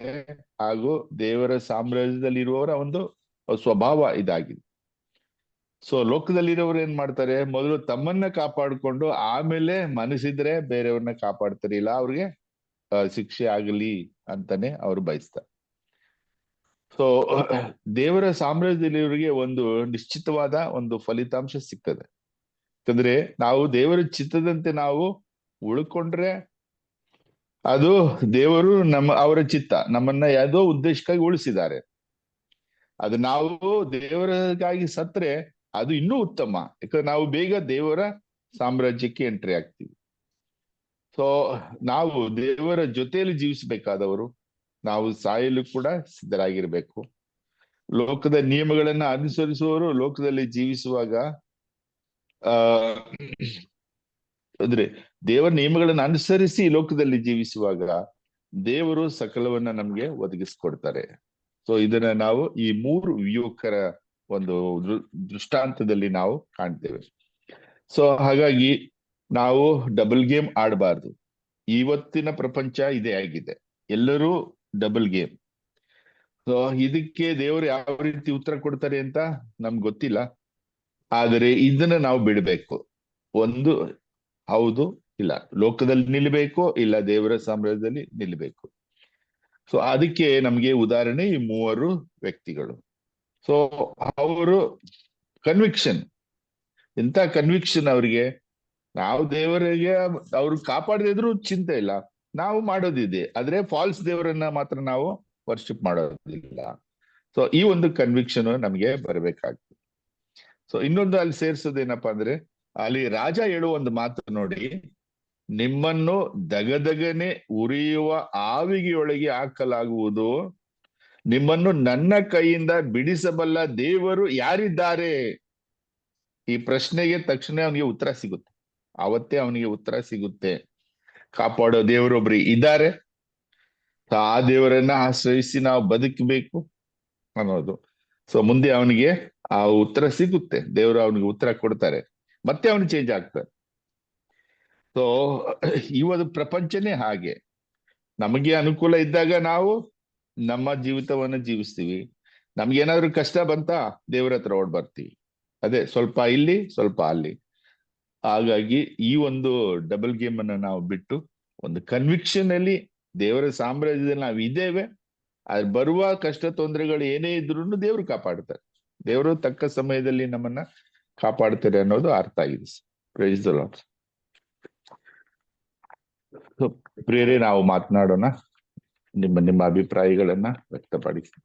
ಹಾಗೂ ದೇವರ ಸಾಮ್ರಾಜ್ಯದಲ್ಲಿರುವವರ ಒಂದು ಸ್ವಭಾವ ಇದಾಗಿದೆ. ಸೊ ಲೋಕದಲ್ಲಿರೋರು ಏನ್ ಮಾಡ್ತಾರೆ? ಮೊದಲು ತಮ್ಮನ್ನ ಕಾಪಾಡಿಕೊಂಡು ಆಮೇಲೆ ಮನಸ್ಸಿದ್ರೆ ಬೇರೆಯವ್ರನ್ನ ಕಾಪಾಡ್ತಾರೆ, ಇಲ್ಲ ಅವ್ರಿಗೆ ಶಿಕ್ಷೆ ಆಗಲಿ ಅಂತಾನೆ ಅವ್ರು ಬಯಸ್ತಾರೆ. ಸೊ ದೇವರ ಸಾಮ್ರಾಜ್ಯದಲ್ಲಿಯವರಿಗೆ ಒಂದು ನಿಶ್ಚಿತವಾದ ಒಂದು ಫಲಿತಾಂಶ ಸಿಗ್ತದೆ. ಯಾಕಂದ್ರೆ ನಾವು ದೇವರ ಚಿತ್ತದಂತೆ ನಾವು ಉಳ್ಕೊಂಡ್ರೆ ಅದು ದೇವರು ಅವರ ಚಿತ್ತ, ನಮ್ಮನ್ನ ಯಾವುದೋ ಉದ್ದೇಶಕ್ಕಾಗಿ ಉಳಿಸಿದ್ದಾರೆ. ಅದು ನಾವು ದೇವರಿಗಾಗಿ ಸತ್ರೆ ಅದು ಇನ್ನೂ ಉತ್ತಮ. ಯಾಕಂದ್ರೆ ನಾವು ಬೇಗ ದೇವರ ಸಾಮ್ರಾಜ್ಯಕ್ಕೆ ಎಂಟ್ರಿ ಆಗ್ತೀವಿ. ಸೊ ನಾವು ದೇವರ ಜೊತೆಯಲ್ಲಿ ಜೀವಿಸಬೇಕಾದವರು, ನಾವು ಸಾಯಲು ಕೂಡ ಸಿದ್ಧರಾಗಿರ್ಬೇಕು. ಲೋಕದ ನಿಯಮಗಳನ್ನ ಅನುಸರಿಸುವವರು ಲೋಕದಲ್ಲಿ ಜೀವಿಸುವಾಗ ಅಂದ್ರೆ ದೇವರ ನಿಯಮಗಳನ್ನು ಅನುಸರಿಸಿ ಲೋಕದಲ್ಲಿ ಜೀವಿಸುವಾಗ ದೇವರು ಸಕಲವನ್ನ ನಮ್ಗೆ ಒದಗಿಸ್ಕೊಡ್ತಾರೆ. ಸೊ ಇದನ್ನ ನಾವು ಈ 3 ಯುವಕರ ಒಂದು ದೃಷ್ಟಾಂತದಲ್ಲಿ ನಾವು ಕಾಣ್ತೇವೆ. ಸೊ ಹಾಗಾಗಿ ನಾವು ಡಬಲ್ ಗೇಮ್ ಆಡಬಾರ್ದು. ಇವತ್ತಿನ ಪ್ರಪಂಚ ಇದೇ ಆಗಿದೆ, ಎಲ್ಲರೂ ಡಬಲ್ ಗೇಮ್. ಸೊ ಇದಕ್ಕೆ ದೇವರು ಯಾವ ರೀತಿ ಉತ್ತರ ಕೊಡ್ತಾರೆ ಅಂತ ನಮ್ಗೆ ಗೊತ್ತಿಲ್ಲ, ಆದರೆ ಇದನ್ನ ನಾವು ಬಿಡಬೇಕು. ಒಂದು ಹೌದು ಇಲ್ಲ, ಲೋಕದಲ್ಲಿ ನಿಲ್ಲಬೇಕು, ಇಲ್ಲ ದೇವರ ಸಾಮ್ರಾಜ್ಯದಲ್ಲಿ ನಿಲ್ಲಬೇಕು. ಸೊ ಅದಕ್ಕೆ ನಮ್ಗೆ ಉದಾಹರಣೆ ಈ 3 ವ್ಯಕ್ತಿಗಳು. ಸೊ ಅವರು ಕನ್ವಿಕ್ಷನ್, ಎಂತ ಕನ್ವಿಕ್ಷನ್ ಅವರಿಗೆ, ನಾವು ದೇವರಿಗೆ ಅವ್ರು ಕಾಪಾಡದಿದ್ರು ಚಿಂತೆ ಇಲ್ಲ, ನಾವು ಮಾಡೋದಿದೆ, ಆದ್ರೆ ಫಾಲ್ಸ್ ದೇವರನ್ನ ಮಾತ್ರ ನಾವು ವರ್ಷಿಪ್ ಮಾಡೋದಿಲ್ಲ. ಸೊ ಈ ಒಂದು ಕನ್ವಿಕ್ಷನ್ ನಮ್ಗೆ ಬರಬೇಕಾಗ್ತದೆ. ಸೊ ಇನ್ನೊಂದು ಅಲ್ಲಿ ಸೇರ್ಸೋದೇನಪ್ಪಾ ಅಂದ್ರೆ, ಅಲ್ಲಿ ರಾಜ ಹೇಳುವ ಒಂದು ಮಾತು ನೋಡಿ, ನಿಮ್ಮನ್ನು ದಗದಗನೆ ಉರಿಯುವ ಆವಿಗೆಯೊಳಗೆ ಹಾಕಲಾಗುವುದು, ನಿಮ್ಮನ್ನು ನನ್ನ ಕೈಯಿಂದ ಬಿಡಿಸಬಲ್ಲ ದೇವರು ಯಾರಿದ್ದಾರೆ? ಈ ಪ್ರಶ್ನೆಗೆ ತಕ್ಷಣ ಅವನಿಗೆ ಉತ್ತರ ಸಿಗುತ್ತೆ, ಅವತ್ತೇ ಅವನಿಗೆ ಉತ್ತರ ಸಿಗುತ್ತೆ. ಕಾಪಾಡೋ ದೇವರೊಬ್ರು ಇದ್ದಾರೆ, ಆ ದೇವರನ್ನ ಆಶ್ರಯಿಸಿ ನಾವು ಬದುಕಬೇಕು ಅನ್ನೋದು. ಸೊ ಮುಂದೆ ಅವನಿಗೆ ಆ ಉತ್ತರ ಸಿಗುತ್ತೆ, ದೇವರು ಅವನಿಗೆ ಉತ್ತರ ಕೊಡ್ತಾರೆ, ಮತ್ತೆ ಅವನು ಚೇಂಜ್ ಆಗ್ತಾರೆ. ಸೊ ಈ ಒಂದು ಪ್ರಪಂಚನೇ ಹಾಗೆ, ನಮಗೆ ಅನುಕೂಲ ಇದ್ದಾಗ ನಾವು ನಮ್ಮ ಜೀವಿತವನ್ನ ಜೀವಿಸ್ತೀವಿ, ನಮ್ಗೇನಾದ್ರೂ ಕಷ್ಟ ಬಂತ ದೇವರ ಹತ್ರ ಓಡ್ ಬರ್ತೀವಿ, ಅದೇ ಸ್ವಲ್ಪ ಇಲ್ಲಿ ಸ್ವಲ್ಪ ಅಲ್ಲಿ. ಹಾಗಾಗಿ ಈ ಒಂದು ಡಬಲ್ ಗೇಮ್ ಅನ್ನ ನಾವು ಬಿಟ್ಟು ಒಂದು ಕನ್ವಿಕ್ಷನ್ ಅಲ್ಲಿ ದೇವರ ಸಾಮ್ರಾಜ್ಯದಲ್ಲಿ ನಾವು ಇದ್ದೇವೆ, ಅದ್ ಬರುವ ಕಷ್ಟ ತೊಂದರೆಗಳು ಏನೇ ಇದ್ರು ದೇವರು ಕಾಪಾಡ್ತಾರೆ, ದೇವರು ತಕ್ಕ ಸಮಯದಲ್ಲಿ ನಮ್ಮನ್ನ ಕಾಪಾಡ್ತಾರೆ ಅನ್ನೋದು ಅರ್ಥ ಆಗಿದೆ. Praise the Lord. ಪ್ರಿಯರೇ, ನಾವು ಮಾತನಾಡೋಣ, ನಿಮ್ಮ ಅಭಿಪ್ರಾಯಗಳನ್ನ ವ್ಯಕ್ತಪಡಿಸಿ.